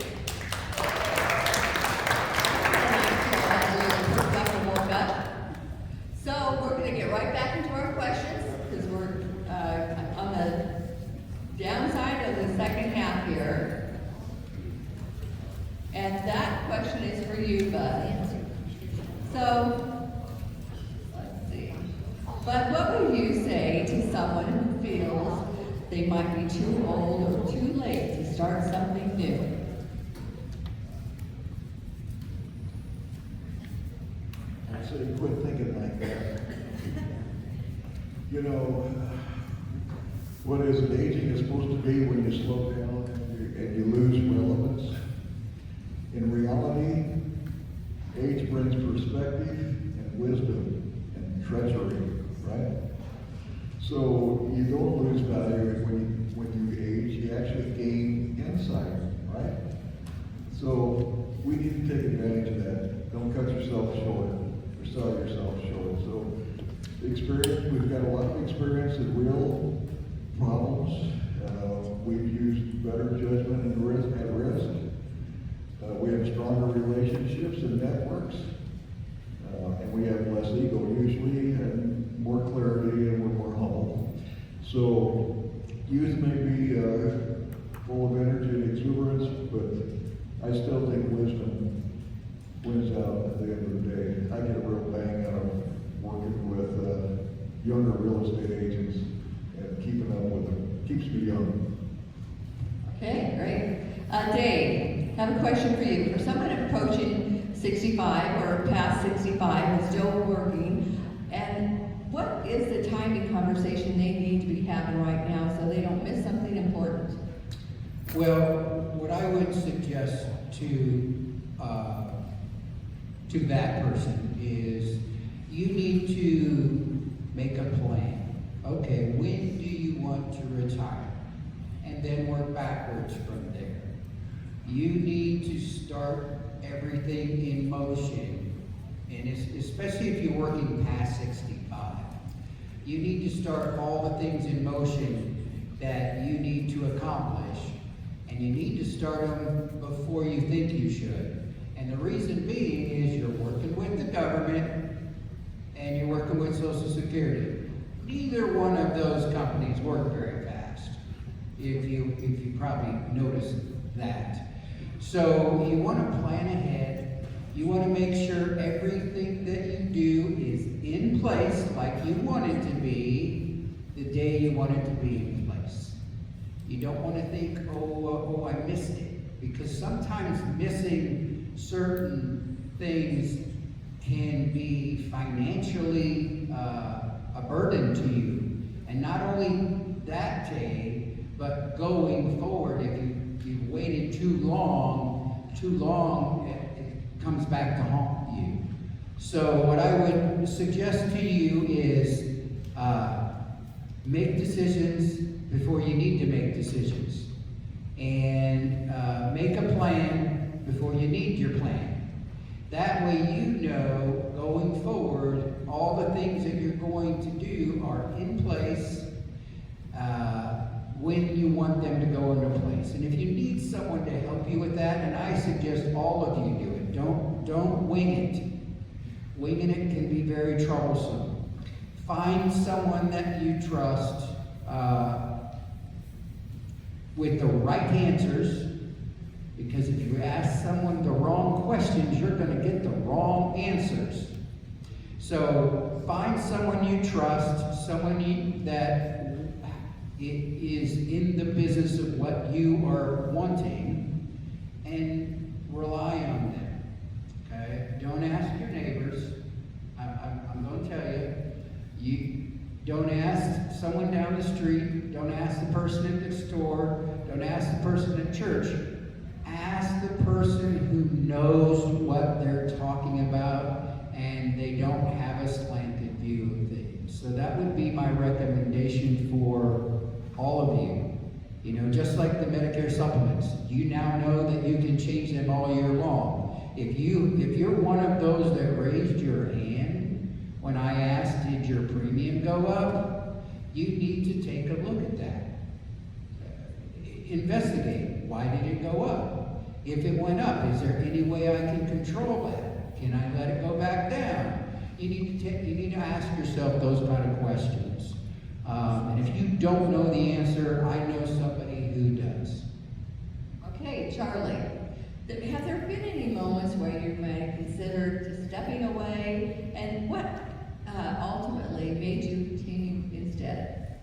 So we're going to get right back into our questions because we're on the downside of the second half here. And that question is for you, Bud. So, let's see. Bud, what would you say to someone who feels they might be too old or too late to start something new? I say, quit thinking like that. You know, what is it, aging is supposed to be when you slow down and you lose relevance? In reality, age brings perspective and wisdom and treachery, right? So you don't lose value when you age, you actually gain insight, right? So we need to take advantage of that. Don't cut yourself short or sell yourself short. So experience, we've got a lot of experience in real problems. We've used better judgment and risk at risk. We have stronger relationships and networks. And we have less ego usually and more clarity and we're more humble. So youth may be full of energy and exuberance, but I still think wisdom wins out at the end of the day. I get a real bang out of working with younger real estate agents and keeping up with them. Keeps me young. Okay, great. Dave, I have a question for you. For someone approaching 65 or past 65 and still working, and what is the timing conversation they need to be having right now so they don't miss something important? Well, what I would suggest to that person is you need to make a plan. Okay, when do you want to retire? And then work backwards from there. You need to start everything in motion, and especially if you're working past 65. You need to start all the things in motion that you need to accomplish, and you need to start them before you think you should. And the reason being is you're working with the government and you're working with Social Security. Neither one of those companies work very fast, if you probably noticed that. So you want to plan ahead. You want to make sure everything that you do is in place like you want it to be the day you want it to be in place. You don't want to think, oh, I missed it. Because sometimes missing certain things can be financially a burden to you. And not only that day, but going forward, if you've waited too long, it comes back to haunt you. So what I would suggest to you is make decisions before you need to make decisions. And make a plan before you need your plan. That way you know, going forward, all the things that you're going to do are in place when you want them to go into place. And if you need someone to help you with that, and I suggest all of you do it, don't wing it. Winging it can be very troublesome. Find someone that you trust. with the right answers, because if you ask someone the wrong questions, you're going to get the wrong answers. So find someone you trust, that is in the business of what you are wanting, and rely on them. Okay? Don't ask your neighbors. I'm going to tell you. You don't ask someone down the street. Don't ask the person at the store. Don't ask the person at church. Ask the person who knows what they're talking about and they don't have a slanted view of things. So that would be my recommendation for all of you. You know, just like the Medicare supplements, you now know that you can change them all year long. If you're one of those that raised your hand when I asked, did your premium go up? You need to take a look at that. Investigate. Why did it go up? If it went up, is there any way I can control that? Can I let it go back down? You need to ask yourself those kind of questions. And if you don't know the answer, I know somebody who does. Okay, Charlie, have there been any moments where you might have considered stepping away, and what ultimately made you continue instead?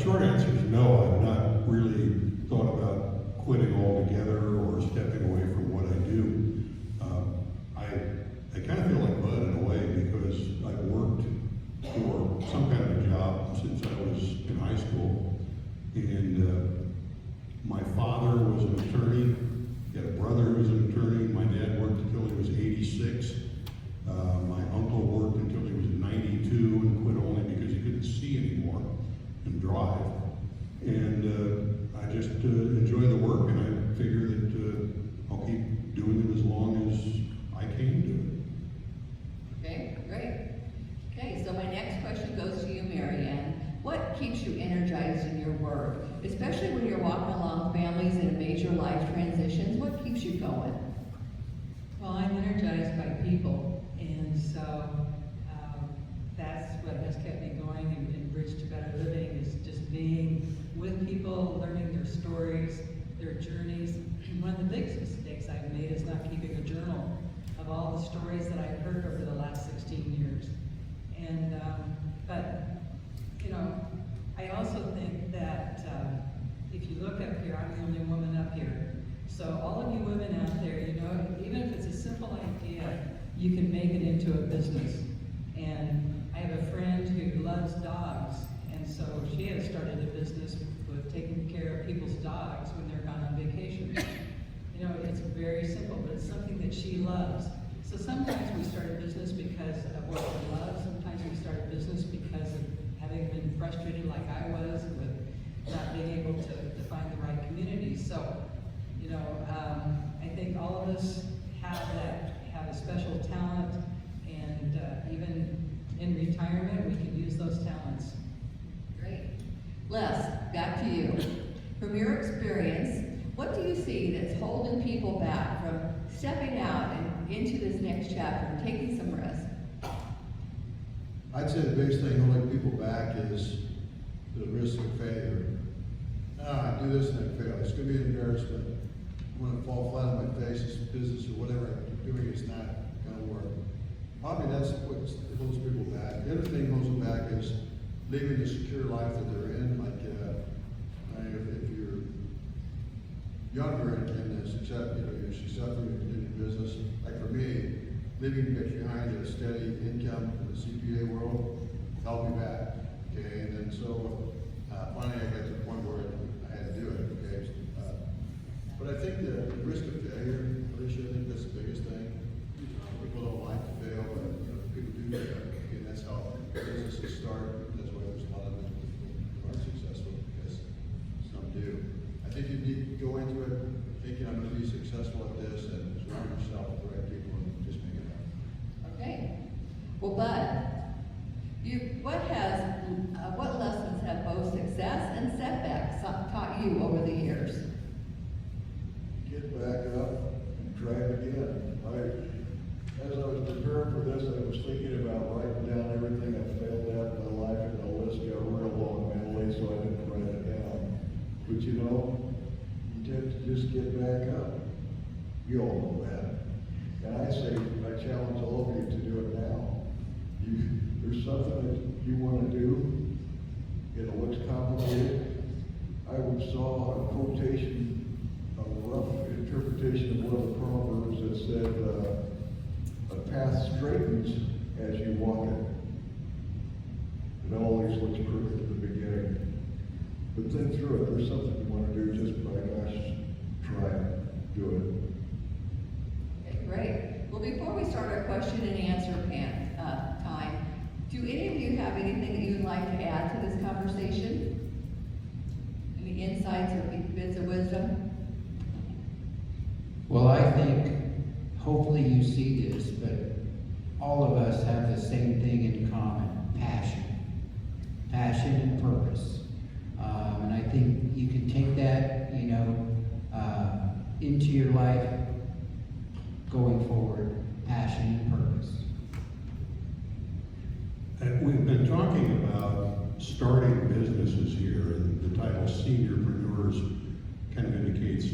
Short answer is no. I've not really thought about quitting altogether or stepping away from what I do. I kind of feel like Bud in a way because I've worked for some kind of a job since I was in high school. And my father was an attorney. He had a brother who was an attorney. My dad worked until he was 86. My uncle worked until he was 92 and quit only because he couldn't see anymore and drive. And I just enjoy the work, and I figure that I'll keep doing it as long as I can do it. Okay, great. Okay, so my next question goes to you, Mary Ann. What keeps you energized in your work, especially when you're walking along families in major life transitions? What keeps you going? Well, I'm energized by people, and so that's what has kept me going in Bridge to Better Living, is just being with people, learning their stories, their journeys. One of the biggest mistakes I've made is not keeping a journal of all the stories that I've heard over the last 16 years. And, but, you know, I also think that if you look up here, I'm the only woman up here. So all of you women out there, you know, even if it's a simple idea, you can make it into a business. And I have a friend who loves dogs, and so she has started a business with taking care of people's dogs when they're gone on vacation. You know, it's very simple, but it's something that she loves. So sometimes we start a business because of what we love. Sometimes we start a business because of having been frustrated like I was with not being able to find the right community. So, you know, I think all of us have a special talent, and even in retirement, we can use those talents. Great. Les, back to you. From your experience, what do you see that's holding people back from stepping out and into this next chapter and taking some risk? I'd say the biggest thing holding people back is the risk of failure. I do this and I fail. It's going to be an embarrassment. I'm going to fall flat on my face. This business or whatever I'm doing is not going to work. Probably that's what holds people back. The other thing holds them back is living the secure life that they're in. Like, if you're younger and successful, you're successful in your business. Like for me, leaving behind a steady income in the CPA world held me back. Okay, and then so finally I got to the point where I had to do it. Okay, but I think the risk of failure, Alicia, I think that's the biggest thing. People don't like to fail, but people do fail. Okay, that's how businesses start. That's why there's a lot of them who aren't successful, because some do. I think you need to go into it thinking I'm going to be successful at this, and surround yourself with the right people and just make it happen. Okay. Well, Bud, what lessons have both success and setbacks taught you over the years? Get back up and try it again. As I was preparing for this, I was thinking about writing down everything I failed at in my life, and the list got real long, man. day, so I didn't write it down. But you know, you tend to just get back up. You all know that. And I say, I challenge all of you to do it now. There's something that you want to do, it looks complicated. I saw a quotation, a rough interpretation of one of the proverbs that said, a path straightens as you walk it. It always looks crooked at the beginning. But think through it. There's something you want to do, just by gosh, try it, do it. Okay, great. Well, before we start our question and answer time, do any of you have anything that you would like to add to this conversation? Any insights or bits of wisdom? Well, I think, hopefully you see this, but all of us have the same thing in common, passion. Passion and purpose. And I think you can take that, into your life going forward, passion and purpose. And we've been talking about starting businesses here, and the title Seniorpreneurs kind of indicates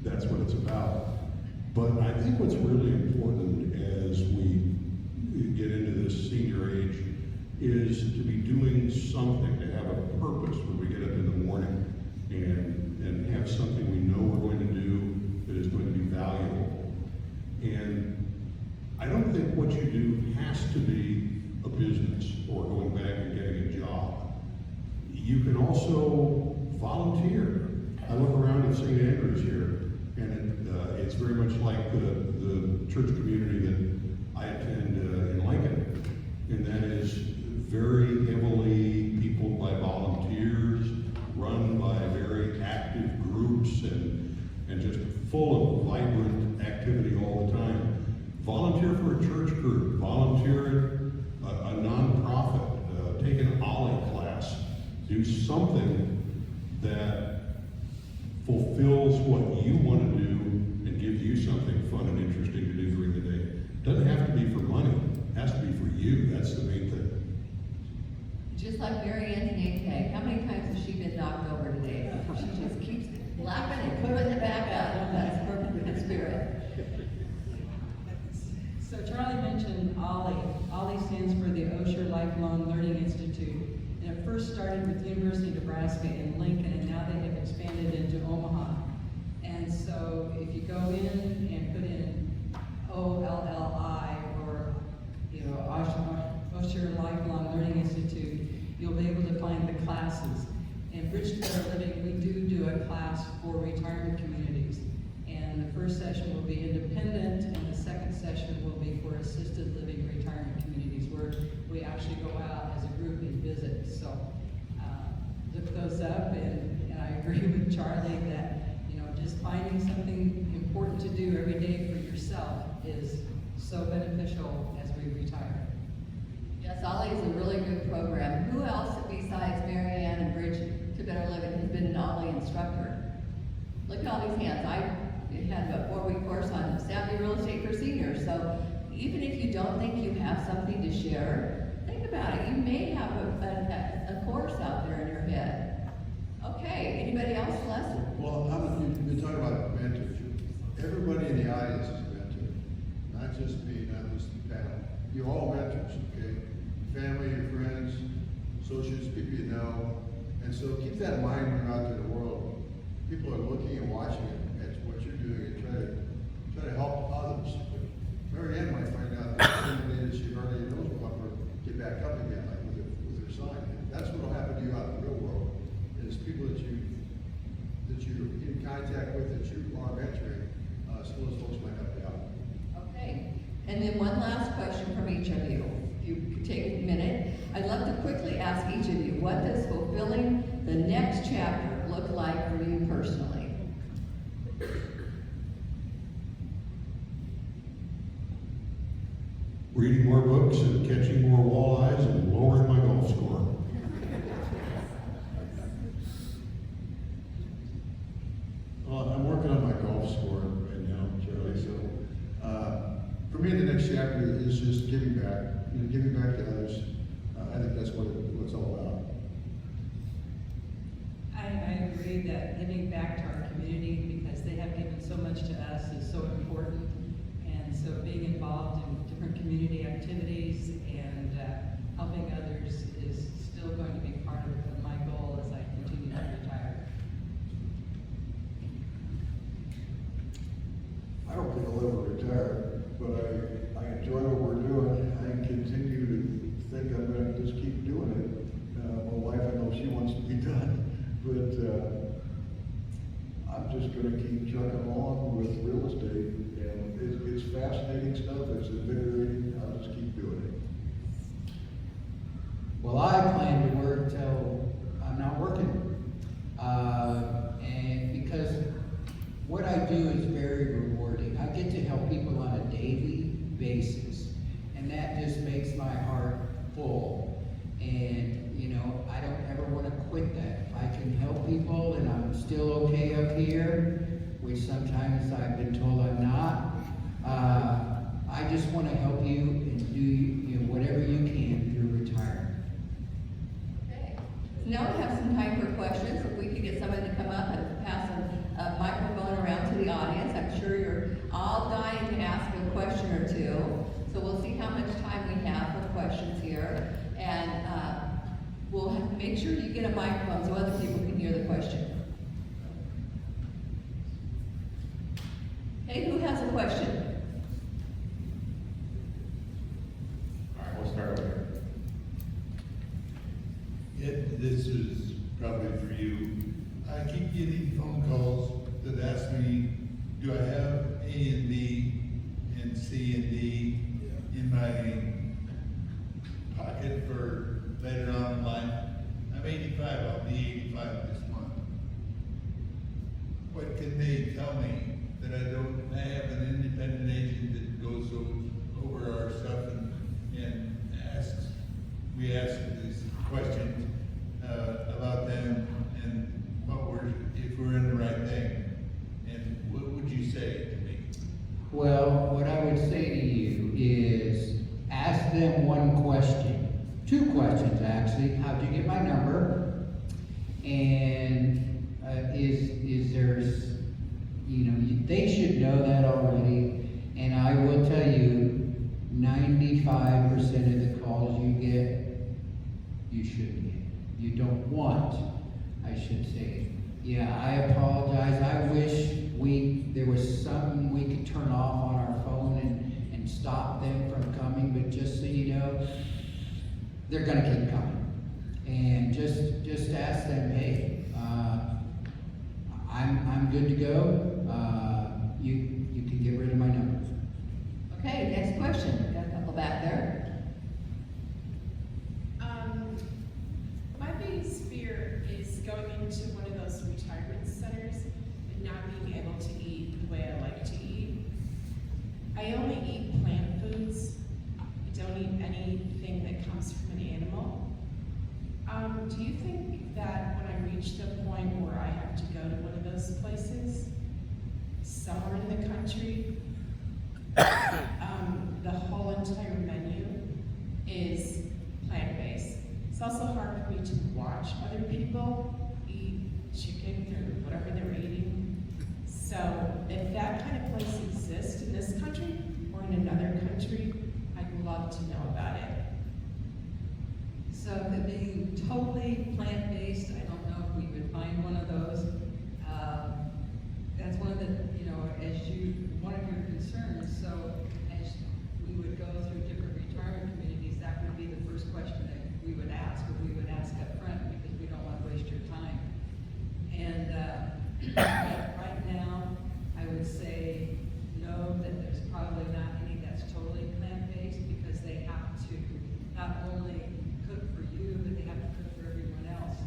that's what it's about. But I think what's really important as we get into this senior age is to be doing something, to have a purpose when we get up in the morning, and have something we know we're going to do that is going to be valuable. And I don't think what you do has to be a business or going back and getting a job. You can also volunteer. I look around at St. Andrews here, and it's very much like the church community that I attend in Lincoln, and that is very heavily peopled by volunteers, run by very active groups, and just full of vibrant activity all the time. Volunteer for a church group, volunteer at a nonprofit, take an OLLI class, do something that fulfills what you want to do and gives you something fun and interesting to do during the day. It doesn't have to be for money, it has to be for you. That's the main thing. Just like Mary Ann's name tag, how many times has she been knocked over today? She just keeps laughing and putting it back up. That's perfect spirit. So Charlie mentioned OLLI. OLLI stands for the Osher Lifelong Learning Institute. And it first started with University of Nebraska in Lincoln, and now they have expanded into Omaha. And so if you go in and put in OLLI or Osher Lifelong Learning Institute, you'll be able to find the classes. In Bridge to Better Living, we do a class for retirement communities. And the first session will be independent, and the second session will be for assisted living retirement communities, where we actually go out as a group and visit. So look those up, and I agree with Charlie that just finding something important to do every day for yourself is so beneficial as we retire. Yes, OLLI is a really good program. Who else besides Mary Ann and Bridge to Better Living has been an OLLI instructor? Look at all these hands. I had a 4-week course on savvy real estate for seniors. So even if you don't think you have something to share, think about it. You may have a course out there in your head. Okay, anybody else, Les? Well, you've been talking about mentorship. Everybody in the audience is a mentor, not just me, not just the panel. You're all mentors, okay? Family, your friends, associates, people you know. And so keep that in mind when you're out there in the world. People are looking and watching at what you're doing and try to help others. But Mary Ann might find out that someday that she already knows about her get back up again, like with her son. And that's what will happen to you out in the real world. Is people that you're in contact with, that you are mentoring, some of those folks might help you out. Okay, and then one last question from each of you. If you could take a minute, I'd love to quickly ask each of you, what does fulfilling the next chapter look like for you personally? Reading more books and catching more walleyes and lowering my golf score. Well, I'm working on my golf score right now, Charlie, so, for me, the next chapter is just giving back, giving back to others. I think that's what it's all about. I agree that giving back to our community, because they have given so much to us, is so important. And so being involved in different community activities and helping others is still going to be part of my goal as I continue to retire. I don't think I'll ever retire, but I enjoy what we're doing. I continue to think I'm gonna just keep doing it. My wife, I know she wants to be done, but, I'm just gonna keep chugging along with real estate. And it's fascinating stuff, it's invigorating, I'll just keep doing it. Well, I plan to work till I'm not working. And because what I do is very rewarding. I get to help people on a daily basis, and that just makes my heart full. And, you know, I don't ever want to quit that. If I can help people and I'm still okay up here, which sometimes I've been told I'm not, I just want to help you and do whatever you can through retirement. Okay. Now we have some time for questions. If we could get somebody to come up and pass a microphone around to the audience. I'm sure you're all dying to ask a question or two. So we'll see how much time we have for questions here. And we'll make sure you get a microphone so other people can hear the question. Hey, who has a question? All right, we'll start over here. This is probably for you. I keep getting phone calls that ask me, do I have A and B and C and D in my pocket for later on in life? I'm 85, I'll be 85 this month. What can they tell me that I don't, I have an independent agent that goes over our stuff and asks, we ask these questions about them and if we're in the right thing. And what would you say to me? Well, what I would say to you is ask them one question. Two questions, actually. How'd you get my number? And is there, they should know that already. And I will tell you, 95% of the calls you get, you shouldn't get. You don't want, I should say. Yeah, I apologize. I wish there was something we could turn off on our phone and stop them from coming, but just so you know, they're gonna keep coming. And just ask them, hey, I'm good to go. You can get rid of my number. Okay, next question. Got a couple back there. My biggest fear is going into one of those retirement centers and not being able to eat the way I like to eat. I only eat plant foods. I don't eat anything that comes from an animal. Do you think that when I reach the point where I have to go to one of those places, somewhere in the country, the whole entire menu is plant-based? It's also hard for me to watch other people eat chicken or whatever they're eating. So if that kind of place exists in this country or in another country, I'd love to know about it. So that being totally plant-based, I don't know if we would find one of those. That's one of the, one of your concerns. So as we would go through different retirement communities, that would be the first question that we would ask, or we would ask up front, because we don't want to waste your time. And right now, I would say no, that there's probably not any that's totally plant-based, because they have to not only cook for you, but they have to cook for everyone else.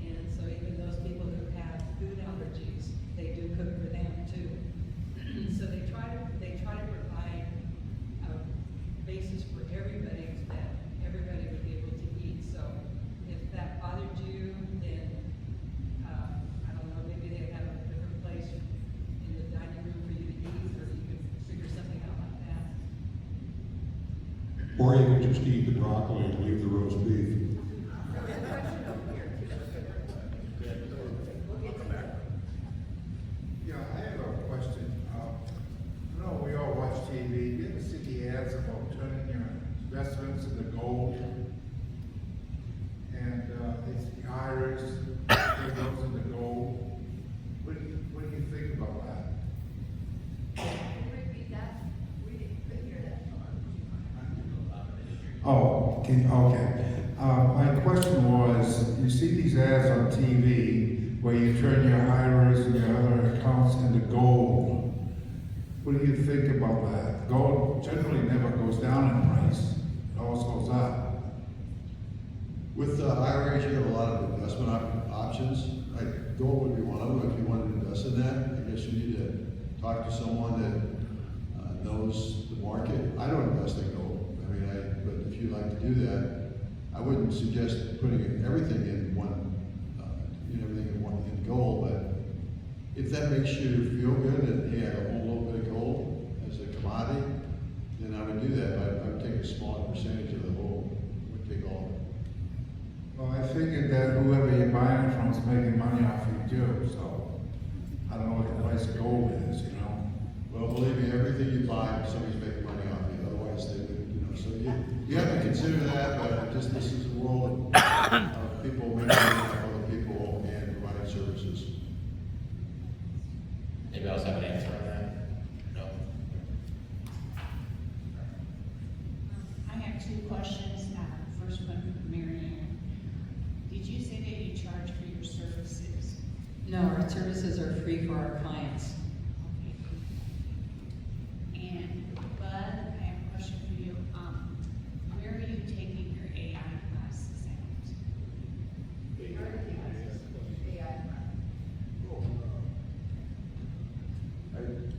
And so even those people who have food allergies, they do cook for them too. So they try to provide a basis for everybody that everybody would be able to eat. So if that bothered you, then I don't know, maybe they have a different place in the dining room for you to eat, or you could figure something out like that. Or you could just eat the broccoli and leave the roast beef. Oh, okay. My question was, you see these ads on TV where you turn your IRAs and your other accounts into gold. What do you think about that? Gold generally never goes down in price, it always goes up. With IRAs, you have a lot of investment options. Gold would be one of them. If you want to invest in that, I guess you need to talk to someone that knows the market. I don't invest in gold. I mean, but if you'd like to do that, I wouldn't suggest putting everything in in gold. But if that makes you feel good and hey, I hold a little bit of gold as a commodity, then I would do that. But I would take a smaller percentage of the whole. Would take all of it. Well, I figured that whoever you're buying it from is making money off you too, so I don't know what the price of gold is, you know? Well, believe me, everything you buy, somebody's making money off you, otherwise they would, so you have to consider that, but just this is a world of people making money off other people and providing services. Anybody else have an answer on that? No? I have two questions. First one from Marianne. Did you say that you charge for your services? No, our services are free for our clients. Okay. And Bud, I have a question for you. Where are you taking your AI classes at?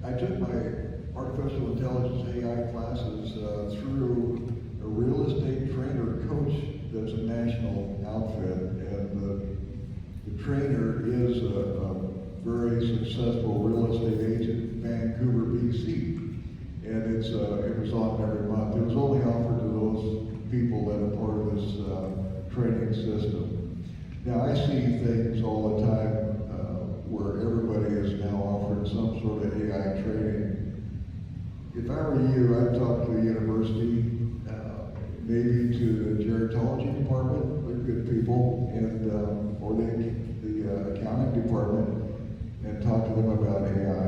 I took my artificial intelligence AI classes through a real estate trainer coach that's a national outfit, and the trainer is a very successful real estate agent in Vancouver, BC, and it was on every month. It was only offered to those people that are part of this training system. Now I see things all the time where everybody is now offering some sort of AI training. If I were you, I'd talk to the university, maybe to the gerontology department, they're good people, and or the accounting department, and talk to them about AI.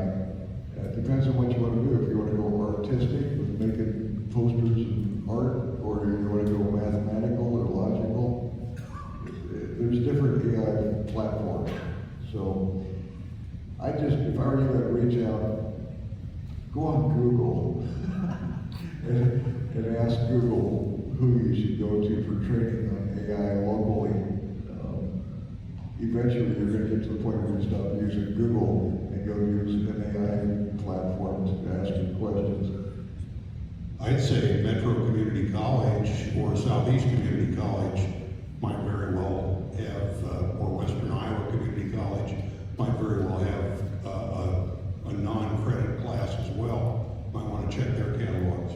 It depends on what you want to do. If you want to go artistic with making posters and art, or you want to go mathematical or logical, there's different AI platforms. So if I were you, I'd reach out, go on Google and ask Google who you should go to for training on AI locally. Eventually, you're going to get to the point where you stop using Google and go use an AI platform to ask you questions. I'd say Metro Community College or Southeast Community College might very well have, or Western Iowa Community College might very well have a non-credit class as well. Might want to check their catalogs.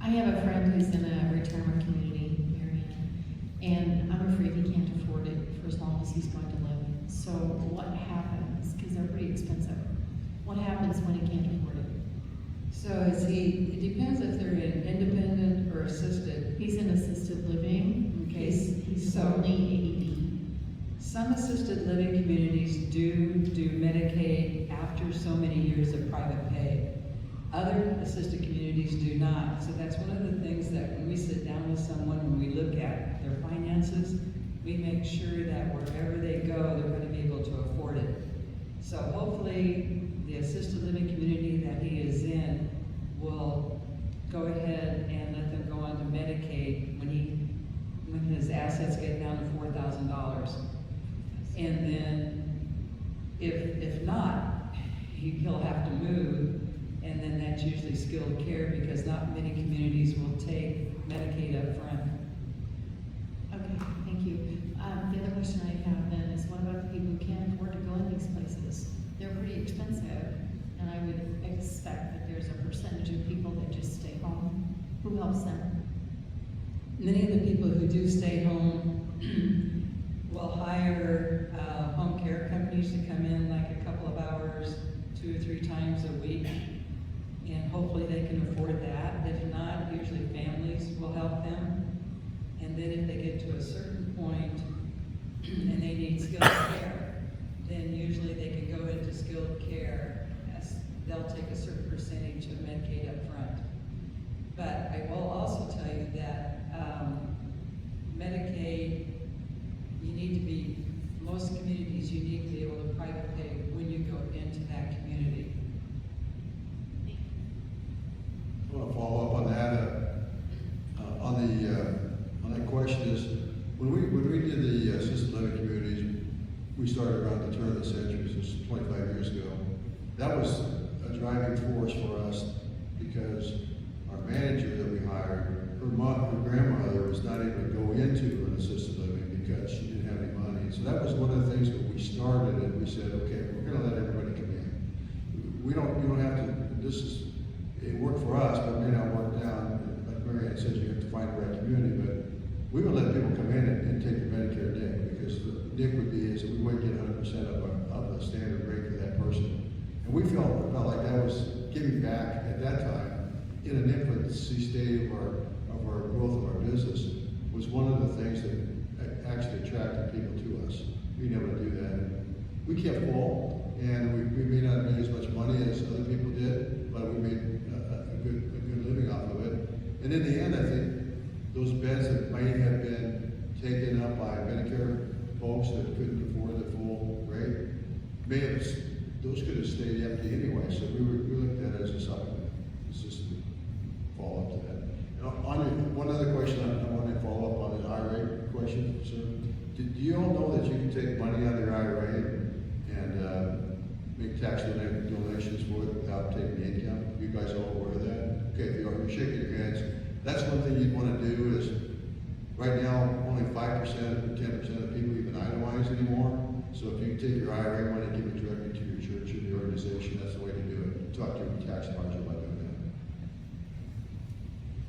I have a friend who's in a retirement community, Marianne, and I'm afraid he can't afford it for as long as he's going to live. So what happens, because they're pretty expensive, what happens when he can't afford it? So it depends if they're in independent or assisted. He's in assisted living. Okay, He's so- only 80. Some assisted living communities do Medicaid after so many years of private pay. Other assisted communities do not. So that's one of the things that when we sit down with someone, when we look at their finances, we make sure that wherever they go, they're going to be able to afford it. So hopefully the assisted living community that he is in will go ahead and let them go on to Medicaid when his assets get down to $4,000. And then if not, he'll have to move. And then that's usually skilled care because not many communities will take Medicaid up front. Okay, thank you. The other question I have then is what about the people who can't afford to go in these places? They're pretty expensive, and I would expect that there's a percentage of people that just stay home. Who helps them? Many of the people who do stay home will hire home care companies to come in like a couple of hours, 2 or 3 times a week. And hopefully they can afford that. If not, usually families will help them. And then if they get to a certain point and they need skilled care, then usually they can go into skilled care percentage of Medicaid up front. But I will also tell you that, Medicaid, you need to be, most communities, you need to be able to private pay when you go into that community. I want to follow up on that. On that question is, when we did the assisted living communities, we started around the turn of the century, so it's 25 years ago. That was a driving force for us because our manager that we hired, her grandmother was not able to go into an assisted living because she didn't have any money. So that was one of the things that we started, and we said, okay, we're going to let everybody come in. You don't have to. It worked for us, but it may not work down. Like Mary Ann said, you have to find the right community, but we would let people come in and take the Medicare NIC, because the NIC would be is that we wouldn't get 100% of the standard rate for that person. And we felt like that was giving back at that time in an infancy state of our growth of our business, was one of the things that actually attracted people to us, being able to do that. We kept full, and we may not have made as much money as other people did, but we made a good living off of it. And in the end, I think those beds that might have been taken up by Medicare folks that couldn't afford the full rate, those could have stayed empty anyway. So we looked at it as a supplement. It's just a follow up to that. And one other question I want to follow up on the IRA question, sir. Do you all know that you can take money out of your IRA and make tax donations for it without taking the income? You guys all aware of that? Okay, if you're shaking your heads, that's one thing you'd want to do is, right now, only 5% or 10% of people even itemize anymore. So if you take your IRA money and give it directly to your church or the organization, that's the way to do it. Talk to your tax advisor about doing that.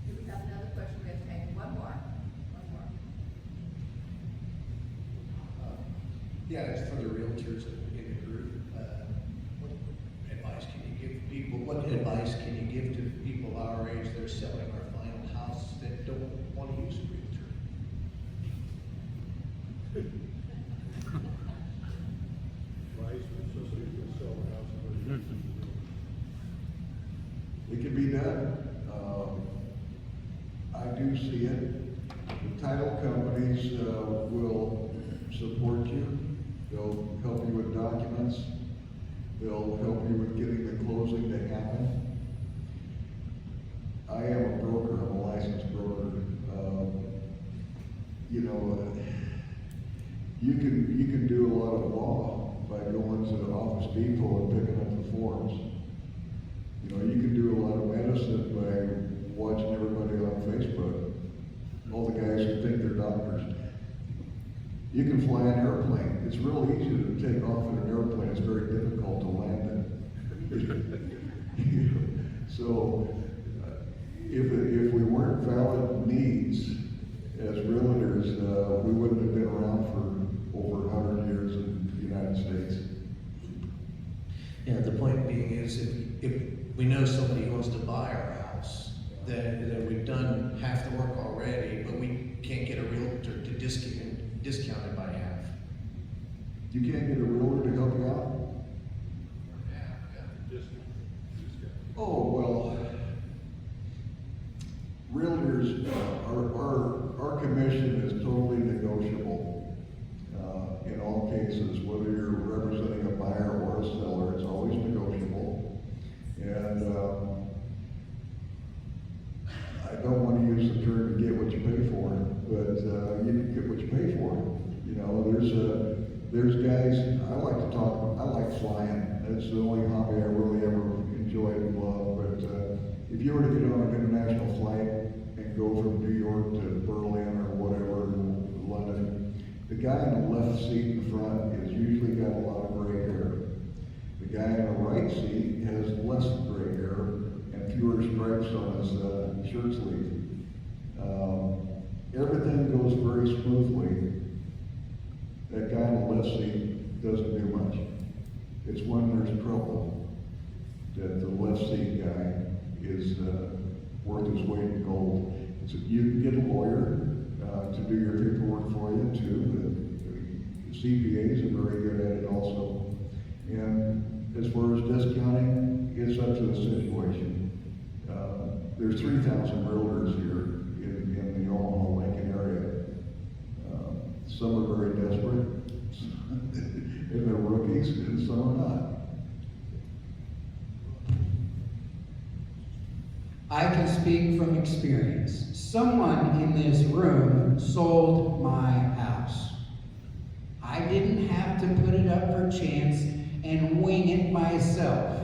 Do we have another question? We have time. One more. Yeah, it's for the realtors in the group. What advice can you give people? What advice can you give to people our age that are selling our final house that don't want to use a realtor? It can be done. I do see it. The title companies will support you. They'll help you with documents. They'll help you with getting the closing to happen. I am a broker. I'm a licensed broker. You can do a lot of law by going to the Office Depot and picking up the forms. You can do a lot of medicine by watching everybody on Facebook. All the guys who think they're doctors. You can fly an airplane. It's real easy to take off in an airplane. It's very difficult to land it. So, if we weren't valid needs as realtors, we wouldn't have been around for over 100 years in the United States. Yeah, the point being is if we know somebody who wants to buy our house, that we've done half the work already, but we can't get a realtor to discount it by half. You can't get a realtor to help you out? Oh, well, realtors, our commission is totally negotiable. In all cases, whether you're representing a buyer or a seller, it's always negotiable. And I don't want to use the term "you get what you pay for," but you get what you pay for. There's guys. I like flying. That's the only hobby I really ever enjoy and love. But if you were to get on an international flight and go from New York to Berlin or whatever, London, the guy in the left seat in the front has usually got a lot of gray hair. The guy in the right seat has less gray hair and fewer stripes on his shirt sleeve. Everything goes very smoothly. That guy in the left seat doesn't do much. It's when there's trouble that the left seat guy is worth his weight in gold. So you can get a lawyer to do your paperwork for you too. The CPAs are very good at it also. And as far as discounting, it's up to the situation. 3,000 realtors here in the Omaha, Lincoln area. Some are very desperate, and they're rookies, and some are not. I can speak from experience. Someone in this room sold my house. I didn't have to put it up for chance and wing it myself.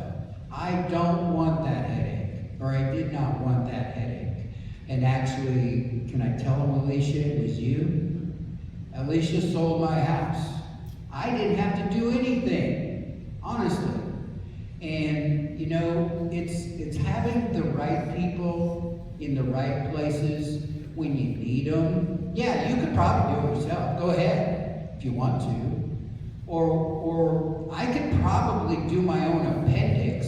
I don't want that headache, or I did not want that headache. And actually, can I tell them, Alicia, it was you? Alicia sold my house. I didn't have to do anything, honestly. And, you know, it's having the right people in the right places when you need them. Yeah, you could probably do it yourself. Go ahead, if you want to. Or I could probably do my own appendix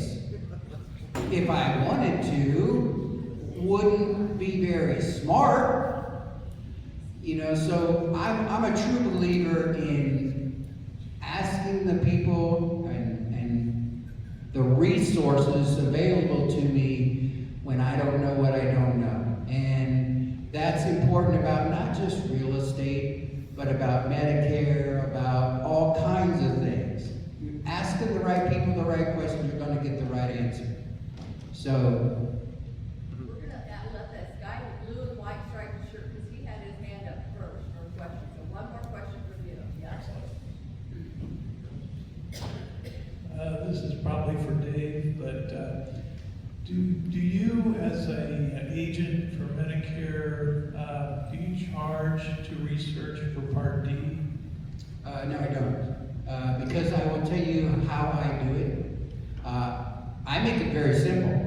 if I wanted to. Wouldn't be very smart. You know, so I'm a true believer in asking the people and the resources available to me when I don't know what I don't know. And that's important about not just real estate, but about Medicare, about all kinds of things. You're asking the right people the right questions, you're going to get the right answer. So, We're gonna let this guy with blue and white striped shirt, because he had his hand up first for a question. So one more question for you. Yeah. This is probably for Dave, but do you, as an agent for Medicare, do you charge to research for Part D? No, I don't. Because I will tell you how I do it. I make it very simple.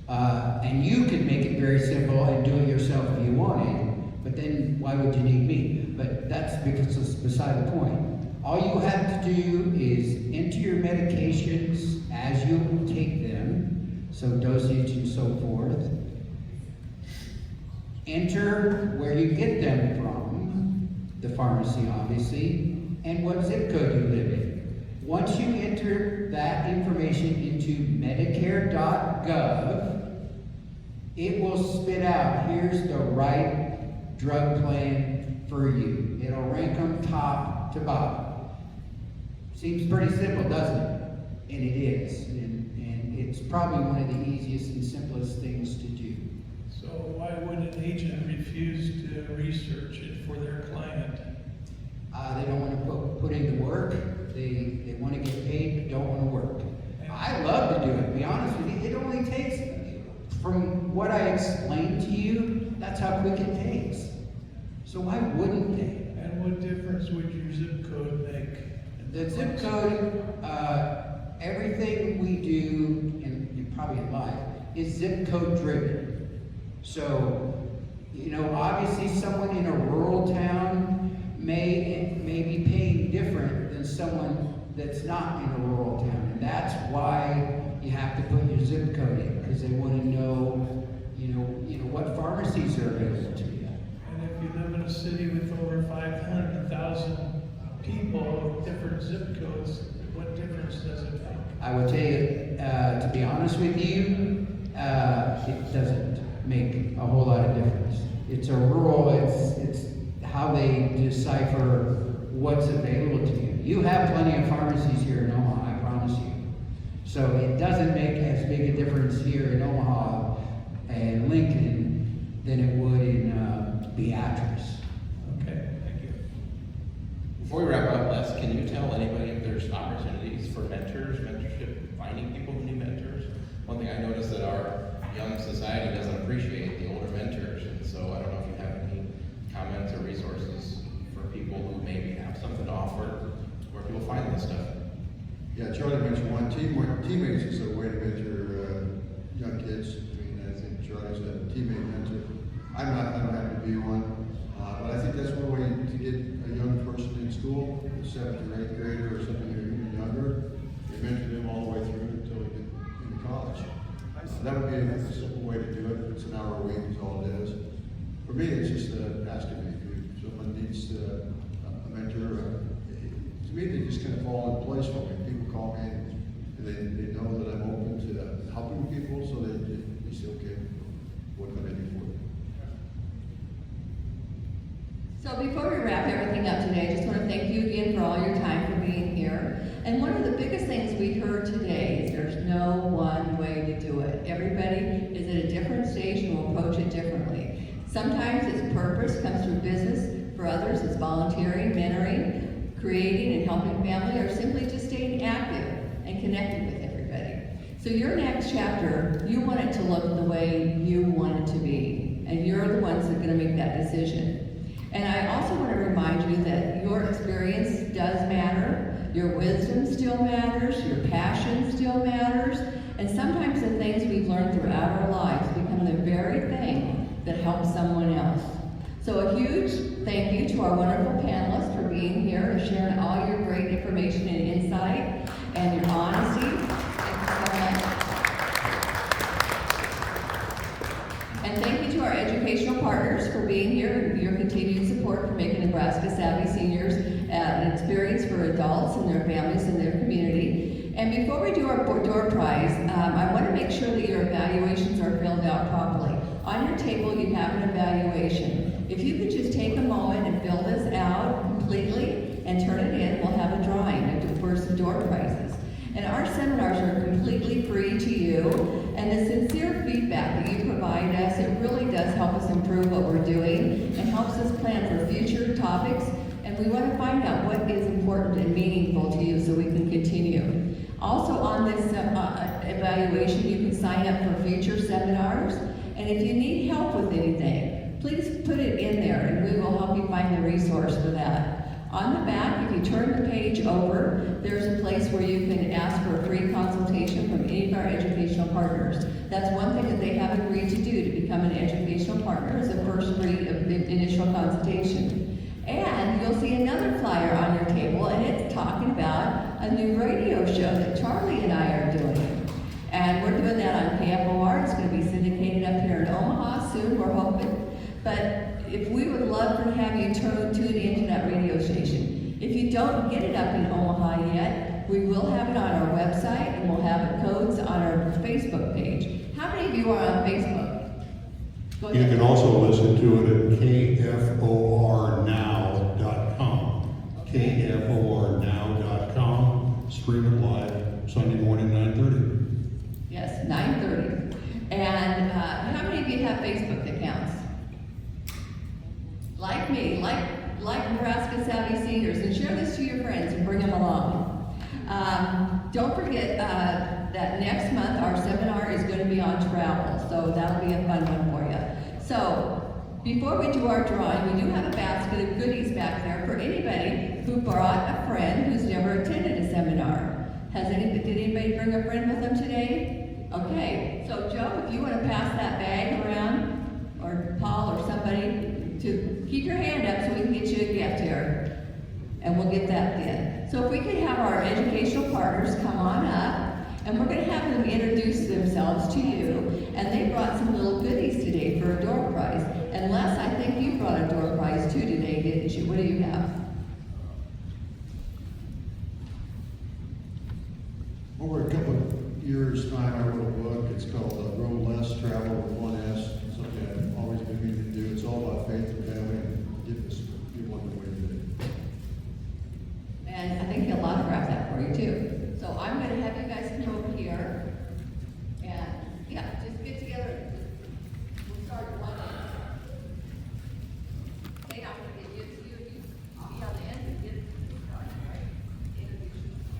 And you can make it very simple and do it yourself if you wanted. But then why would you need me? But that's because it's beside the point. All you have to do is enter your medications as you take them, so dosage and so forth. Enter where you get them from, the pharmacy obviously, and what zip code you live in. Once you enter that information into Medicare.gov, it will spit out, here's the right drug plan for you. It'll rank them top to bottom. Seems pretty simple, doesn't it? And it is. And it's probably one of the easiest and simplest things to do. So why would an agent refuse to research it for their client? They don't want to put in the work. They want to get paid, but don't want to work. I love to do it, to be honest with you. It only takes, from what I explained to you, that's how quick it takes. So why wouldn't they? And what difference would your zip code make? The zip code, everything we do, and probably in life, is zip code driven. So, you know, obviously someone in a rural town may be paying different than someone that's not in a rural town. And that's why you have to put your zip code in, because they want to know, you know what pharmacies are available to you. And if you live in a city with over 500,000 people with different zip codes, what difference does it make? I would tell you, to be honest with you, it doesn't make a whole lot of difference. It's a rural, it's how they decipher what's available to you. You have plenty of pharmacies here in Omaha, I promise you. So it doesn't make as big a difference here in Omaha and Lincoln than it would in Beatrice. Okay, thank you. Before we wrap up, Les, can you tell anybody if there's opportunities for mentors, mentorship, finding people who need mentors? One thing I noticed that our young society doesn't appreciate the older mentors, and so I don't know if you have any comments or resources for people who maybe have something to offer, where people find this stuff. Yeah, Charlie mentioned one, teammates is a way to mentor young kids. I mean, I think Charlie's a teammate mentor. I don't happen to be one, but I think that's one way to get a young person in school, a 7th or 8th grader or something, or even younger. They mentor them all the way through until they get into college. That would be a simple way to do it. It's an hour a week is all it is. For me, it's just asking me if someone needs a mentor. To me, they just kind of fall in place for me. People call me and they know that I'm open to helping people, so they say, okay, what can I do for you? So before we wrap everything up today, I just want to thank you again for all your time for being here. And one of the biggest things we heard today is there's no one way to do it. Everybody is at a different stage and will approach it differently. Sometimes its purpose comes through business. For others, it's volunteering, mentoring, creating and helping family, or simply just staying active and connected with everybody. So your next chapter, you want it to look the way you want it to be. And you're the ones that are going to make that decision. And I also want to remind you that your experience does matter, your wisdom still matters, your passion still matters, and sometimes the things we've learned throughout our lives become the very thing that helps someone else. So a huge thank you to our wonderful panelists for being here and sharing all your great information and insight and your honesty. Thank you so much. And thank you to our educational partners for being here and your continued support for making Nebraska Savvy Seniors an experience for adults and their families and their community. And before we do our door prize, I want to make sure that your evaluations are filled out properly. On your table, you have an evaluation. If you could just take a moment and fill this out completely and turn it in, we'll have a drawing for some door prizes. And our seminars are completely free to you, and the sincere feedback that you provide us, it really does help us improve what we're doing and helps us plan for future topics, and we want to find out what is important and meaningful to you so we can continue. Also on this evaluation, you can sign up for future seminars, and if you need help with anything, please put it in there and we will help you find the resource for that. On the back, if you turn the page over, there's a place where you can ask for a free consultation from any of our educational partners. That's one thing that they have agreed to do, to become an educational partner, is the first free initial consultation. And you'll see another flyer on your table, and it's talking about a new radio show that Charlie and I are doing. And we're doing that on KFOR. It's going to be syndicated up here in Omaha soon, we're hoping. But if we would love to have you tune into that radio station. If you don't get it up in Omaha yet, we will have it on our website, and we'll have codes on our Facebook page. How many of you are on Facebook? Go You ahead. can also listen to it at kfornow.com. kfornow.com. Stream it live Sunday morning, 9:30. Yes, 9:30. And how many of you have Facebook accounts? Like me, like Nebraska Savvy Seniors, and share this to your friends and bring them along. Don't forget that next month our seminar is going to be on travel, so that'll be a fun one for you. So before we do our drawing, we do have a basket of goodies back there for anybody who brought a friend who's never attended a seminar. Did anybody bring a friend with them today? Okay, so Joe, if you want to pass that bag around, or Paul or somebody, to keep your hand up so we can get you a gift here, and we'll get that then. So if we could have our educational partners come on up, and we're going to have them introduce themselves to you, and they brought some little goodies today for a door prize. And Les, I think you brought a door prize too today, didn't you? What do you have? Over a couple of years' time, I wrote a book. It's called Grow Less, Travel with One S. Something I've always been meaning to do. It's all about faith and family and give one the way to do it. And I think he'll autograph that for you too. So I'm going to have you guys come over here, and yeah, just get together. We'll start at one end. Okay, I'm going to get you. I'll be on the end and get started, right? Introduce yourself.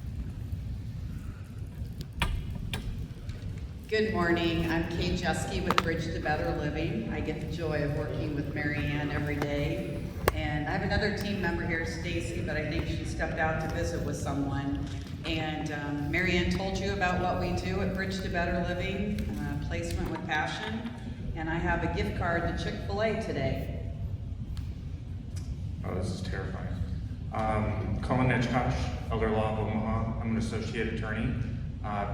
Good morning, I'm Kate Jeske with Bridge to Better Living. I get the joy of working with Mary Ann every day. And I have another team member here, Stacy, but I think she stepped out to visit with someone. And Mary Ann told you about what we do at Bridge to Better Living, Placement with Passion. And I have a gift card to Chick-fil-A today. Oh, this is terrifying. Colin Netchkosh, Elder Law of Omaha. I'm an associate attorney.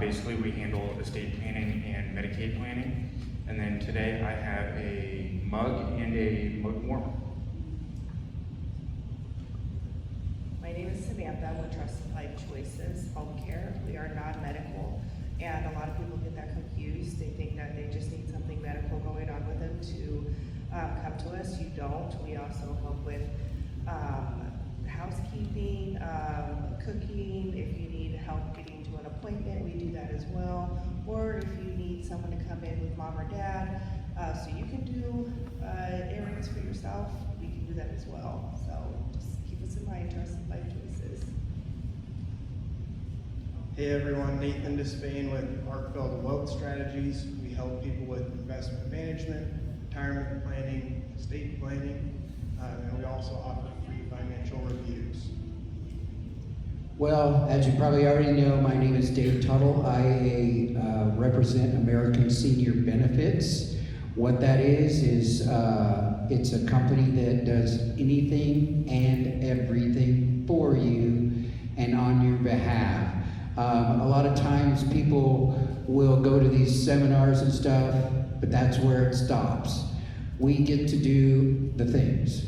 Basically, we handle estate planning and Medicaid planning. And then today I have a mug and a mug warmer. My name is Samantha with Trusted Life Choices Home Care. We are non-medical and a lot of people get that confused. They think that they just need something medical going on with them to come to us. You don't. We also help with housekeeping, cooking. If you need help getting to an appointment, we do that as well. Or if you need someone to come in with mom or dad, so you can do errands for yourself, we can do that as well. So just keep us in mind, trust life choices. Hey everyone, Nathan Despain with Arkfeld Wealth Strategies. We help people with investment management, retirement planning, estate planning, and we also offer free financial reviews. Well, as you probably already know, my name is Dave Tuttle. I represent American Senior Benefits. What that is it's a company that does anything and everything for you and on your behalf. A lot of times people will go to these seminars and stuff, but that's where it stops. We get to do the things.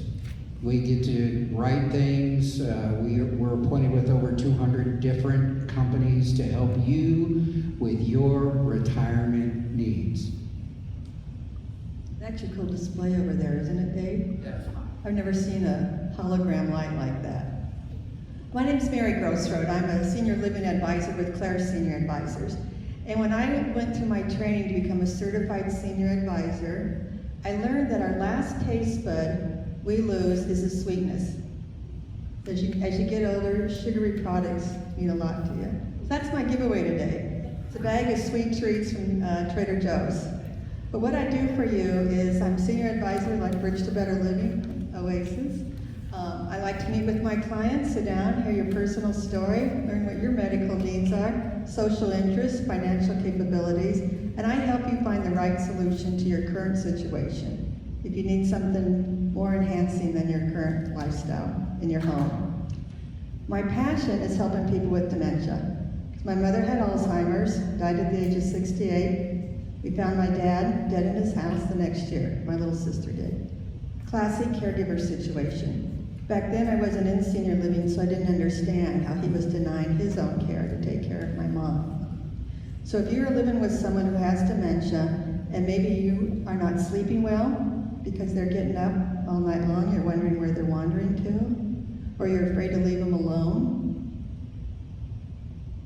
We get to write things. We're appointed with over 200 different companies to help you with your retirement needs. That's a cool display over there, isn't it, Dave? Yes. I've never seen a hologram light like that. My name is Mary Grossroad. I'm a senior living advisor with Clare Senior Advisors. And when I went through my training to become a certified senior advisor, I learned that our last taste bud we lose is the sweetness. As you get older, sugary products mean a lot to you. So that's my giveaway today. It's a bag of sweet treats from Trader Joe's. But what I do for you is I'm senior advisor like Bridge to Better Living, Oasis. I like to meet with my clients, sit down, hear your personal story, learn what your medical needs are, social interests, financial capabilities, and I help you find the right solution to your current situation. If you need something more enhancing than your current lifestyle in your home. My passion is helping people with dementia. My mother had Alzheimer's, died at the age of 68. We found my dad dead in his house the next year. My little sister did. Classic caregiver situation. Back then I wasn't in senior living, so I didn't understand how he was denying his own care to take care of my mom. So if you're living with someone who has dementia, and maybe you are not sleeping well because they're getting up all night long, you're wondering where they're wandering to, or you're afraid to leave them alone.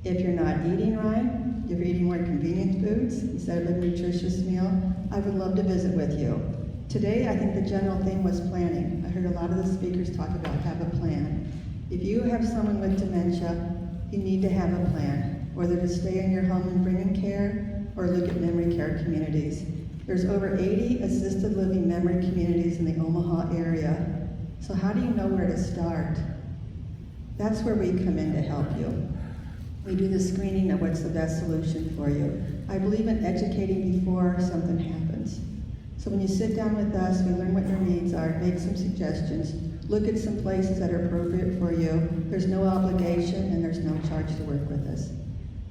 If you're not eating right, if you're eating more convenient foods instead of a nutritious meal, I would love to visit with you. Today, I think the general theme was planning. I heard a lot of the speakers talk about have a plan. If you have someone with dementia, you need to have a plan, whether to stay in your home and bring in care or look at memory care communities. There's over 80 assisted living memory communities in the Omaha area. So how do you know where to start? That's where we come in to help you. We do the screening of what's the best solution for you. I believe in educating before something happens. So when you sit down with us, we learn what your needs are, make some suggestions, look at some places that are appropriate for you. There's no obligation and there's no charge to work with us.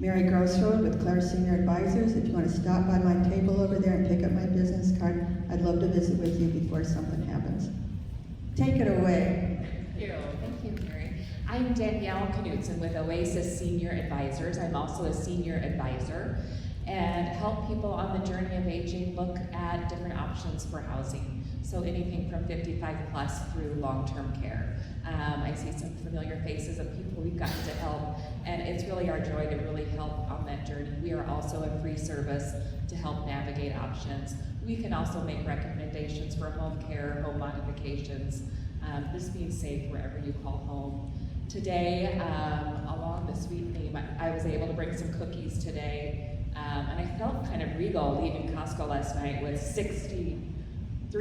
Mary Grossroad with Clare Senior Advisors. If you want to stop by my table over there and pick up my business card, I'd love to visit with you before something happens. Take it away. Thank you, Mary. I'm Danielle Knudsen with Oasis Senior Advisors. I'm also a senior advisor and help people on the journey of aging look at different options for housing. So anything from 55 plus through long-term care. I see some familiar faces of people we've gotten to help, and it's really our joy to really help on that journey. We are also a free service to help navigate options. We can also make recommendations for home care, home modifications, this being safe wherever you call home. Today, along the sweet theme, I was able to bring some cookies today, and I felt kind of regal leaving Costco last night with 63 I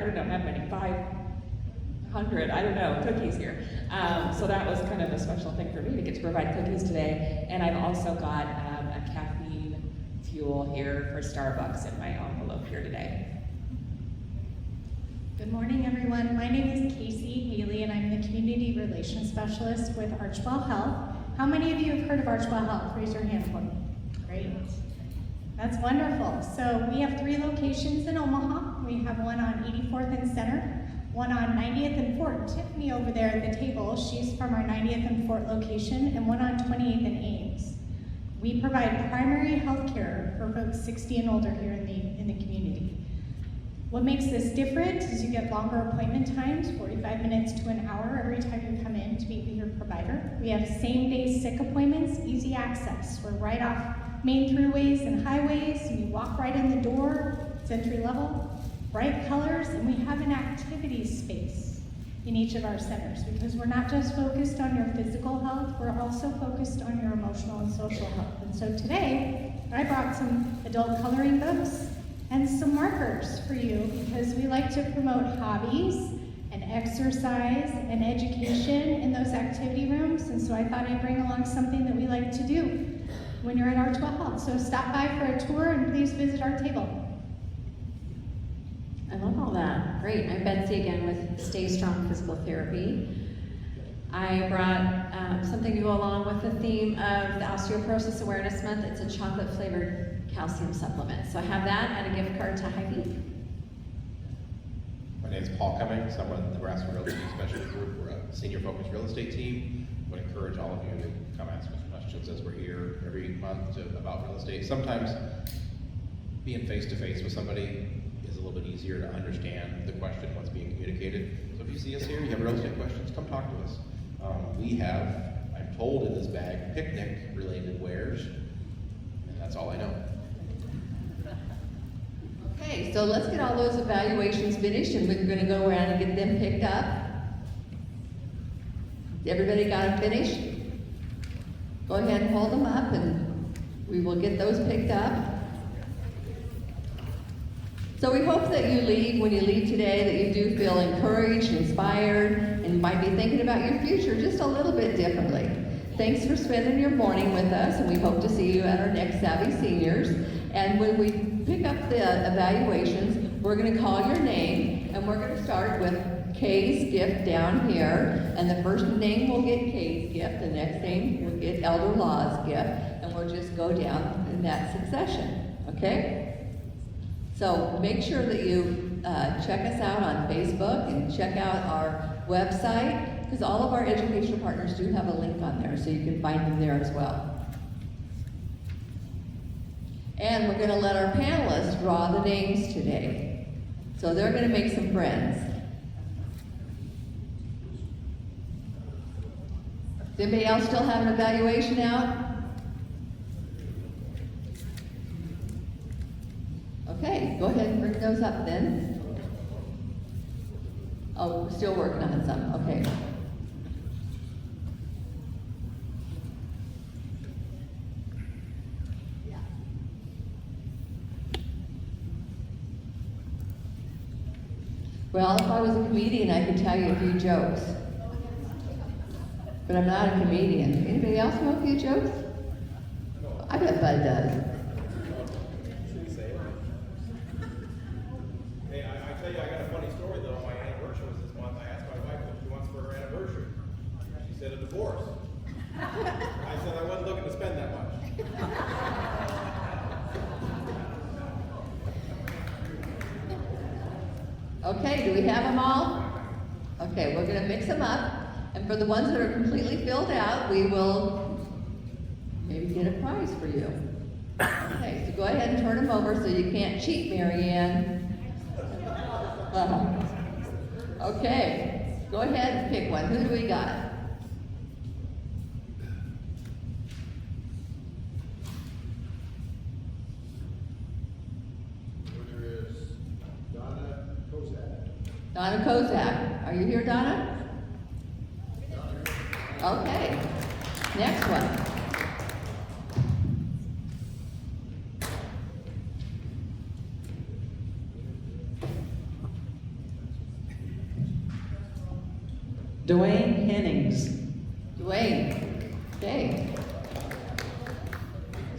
don't know how many, 500, I don't know, cookies here. So that was kind of a special thing for me to get to provide cookies today. And I've also got a caffeine fuel here for Starbucks in my envelope here today. Good morning, everyone. My name is Casey Haley, and I'm the Community Relations Specialist with Archwell Health. How many of you have heard of Archwell Health? Raise your hand for me. Great. That's wonderful. So we have 3 locations in Omaha. We have one on 84th and Center, one on 90th and Fort. Tiffany over there at the table, she's from our 90th and Fort location, and one on 28th and Ames. We provide primary health care for folks 60 and older here in the community. What makes this different is you get longer appointment times, 45 minutes to an hour every time you come in to meet with your provider. We have same-day sick appointments, easy access. We're right off main throughways and highways, and you walk right in the door, it's entry level, bright colors, and we have an activities space in each of our centers because we're not just focused on your physical health, we're also focused on your emotional and social health. And so today, I brought some adult coloring books and some markers for you because we like to promote hobbies and exercise and education in those activity rooms. And so I thought I'd bring along something that we like to do when you're at Archwell Health. So stop by for a tour and please visit our table. I love all that. Great. I'm Betsy again with Stay Strong Physical Therapy. I brought something to go along with the theme of the Osteoporosis Awareness Month. It's a chocolate flavored calcium supplement. So I have that and a gift card to Hy-Vee. My name is Paul Cummings. I'm with the Nebraska Real Estate Specialist Group. We're a senior focused real estate team. I would encourage all of you to come ask us questions as we're here every month about real estate. Sometimes being face-to-face with somebody is a little bit easier to understand the question, what's being communicated. So if you see us here, you have real estate questions, come talk to us. We have, I'm told in this bag, picnic-related wares, and that's all I know. Okay, so let's get all those evaluations finished and we're gonna go around and get them picked up. Everybody got them finished? Go ahead and hold them up and we will get those picked up. So we hope that you leave, when you leave today, that you do feel encouraged, inspired, and might be thinking about your future just a little bit differently. Thanks for spending your morning with us, and we hope to see you at our next Savvy Seniors. And when we pick up the evaluations, we're gonna call your name, and we're gonna start with Kay's gift down here, and the first name will get Kay's gift, the next name will get Elder Law's gift, and we'll just go down in that succession, okay? So make sure that you check us out on Facebook and check out our website, because all of our educational partners do have a link on there, so you can find them there as well. And we're gonna let our panelists draw the names today. So they're gonna make some friends. Does anybody else still have an evaluation out? Okay, go ahead and bring those up then. Oh, we're still working on some, okay. Well, if I was a comedian, I could tell you a few jokes. But I'm not a comedian. Anybody else know a few jokes? I bet Bud does. Hey, I tell you, I got a funny story though. My anniversary was this month. I asked my wife what she wants for her anniversary. She said a divorce. I said I wasn't looking to spend that much. Okay, do we have them all? Okay, we're gonna mix them up, and for the ones that are completely filled out, we will maybe get a prize for you. Okay, so go ahead and turn them over so you can't cheat, Mary Ann. Okay, go ahead and pick one. Who do we got? Winner is Donna Kozak. Donna Kozak. Are you here, Donna? Okay. Next one. Dwayne Hennings. Dwayne. Okay.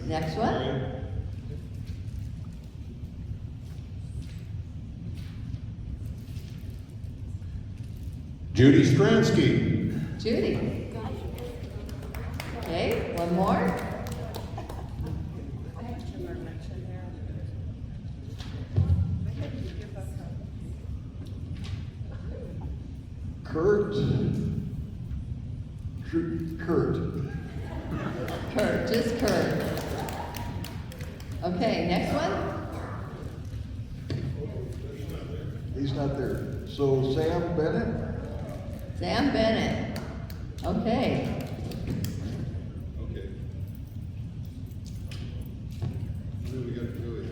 Next one. Judy Stransky. Judy. Okay, one more. Kurt. Kurt. just curved. Okay, next one. He's not there. So Sam Bennett? Sam Bennett. Okay. Okay. What do we got to do here?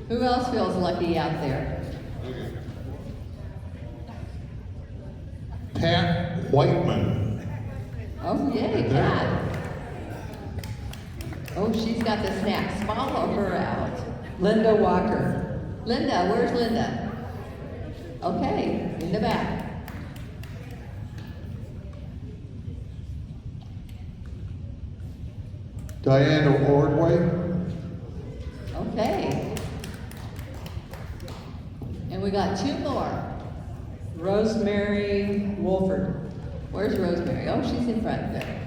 Who else feels lucky out there? Okay. Pat Whiteman. Oh, yay, Pat. Oh, she's got the snacks. Follow her out. Linda Walker. Linda, where's Linda? Okay, in the back. Diana Ordway? Okay. And we got two more. Rosemary Wolford. Where's Rosemary? Oh, she's in front there.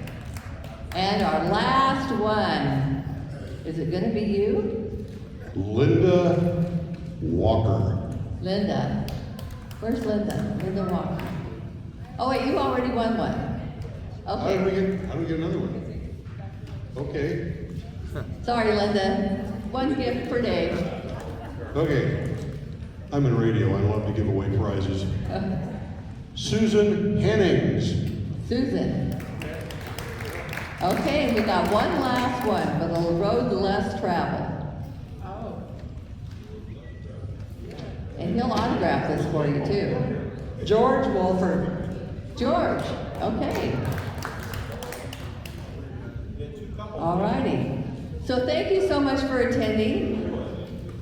And our last one. Is it gonna be you? Linda Walker. Linda. Where's Linda? Linda Walker. Oh wait, you already won one. How do we Okay. get another one? Okay. Sorry, Linda. One gift per day. Okay. I'm in radio. I love to give away prizes. Susan Hennings. Susan. Okay, we got one last one for the road less traveled. Oh. And he'll autograph this for you too. George Wolford. George, okay. All righty. So thank you so much for attending.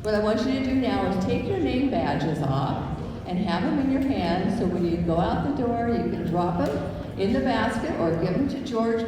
What I want you to do now is take your name badges off and have them in your hand so when you go out the door, you can drop them in the basket or give them to George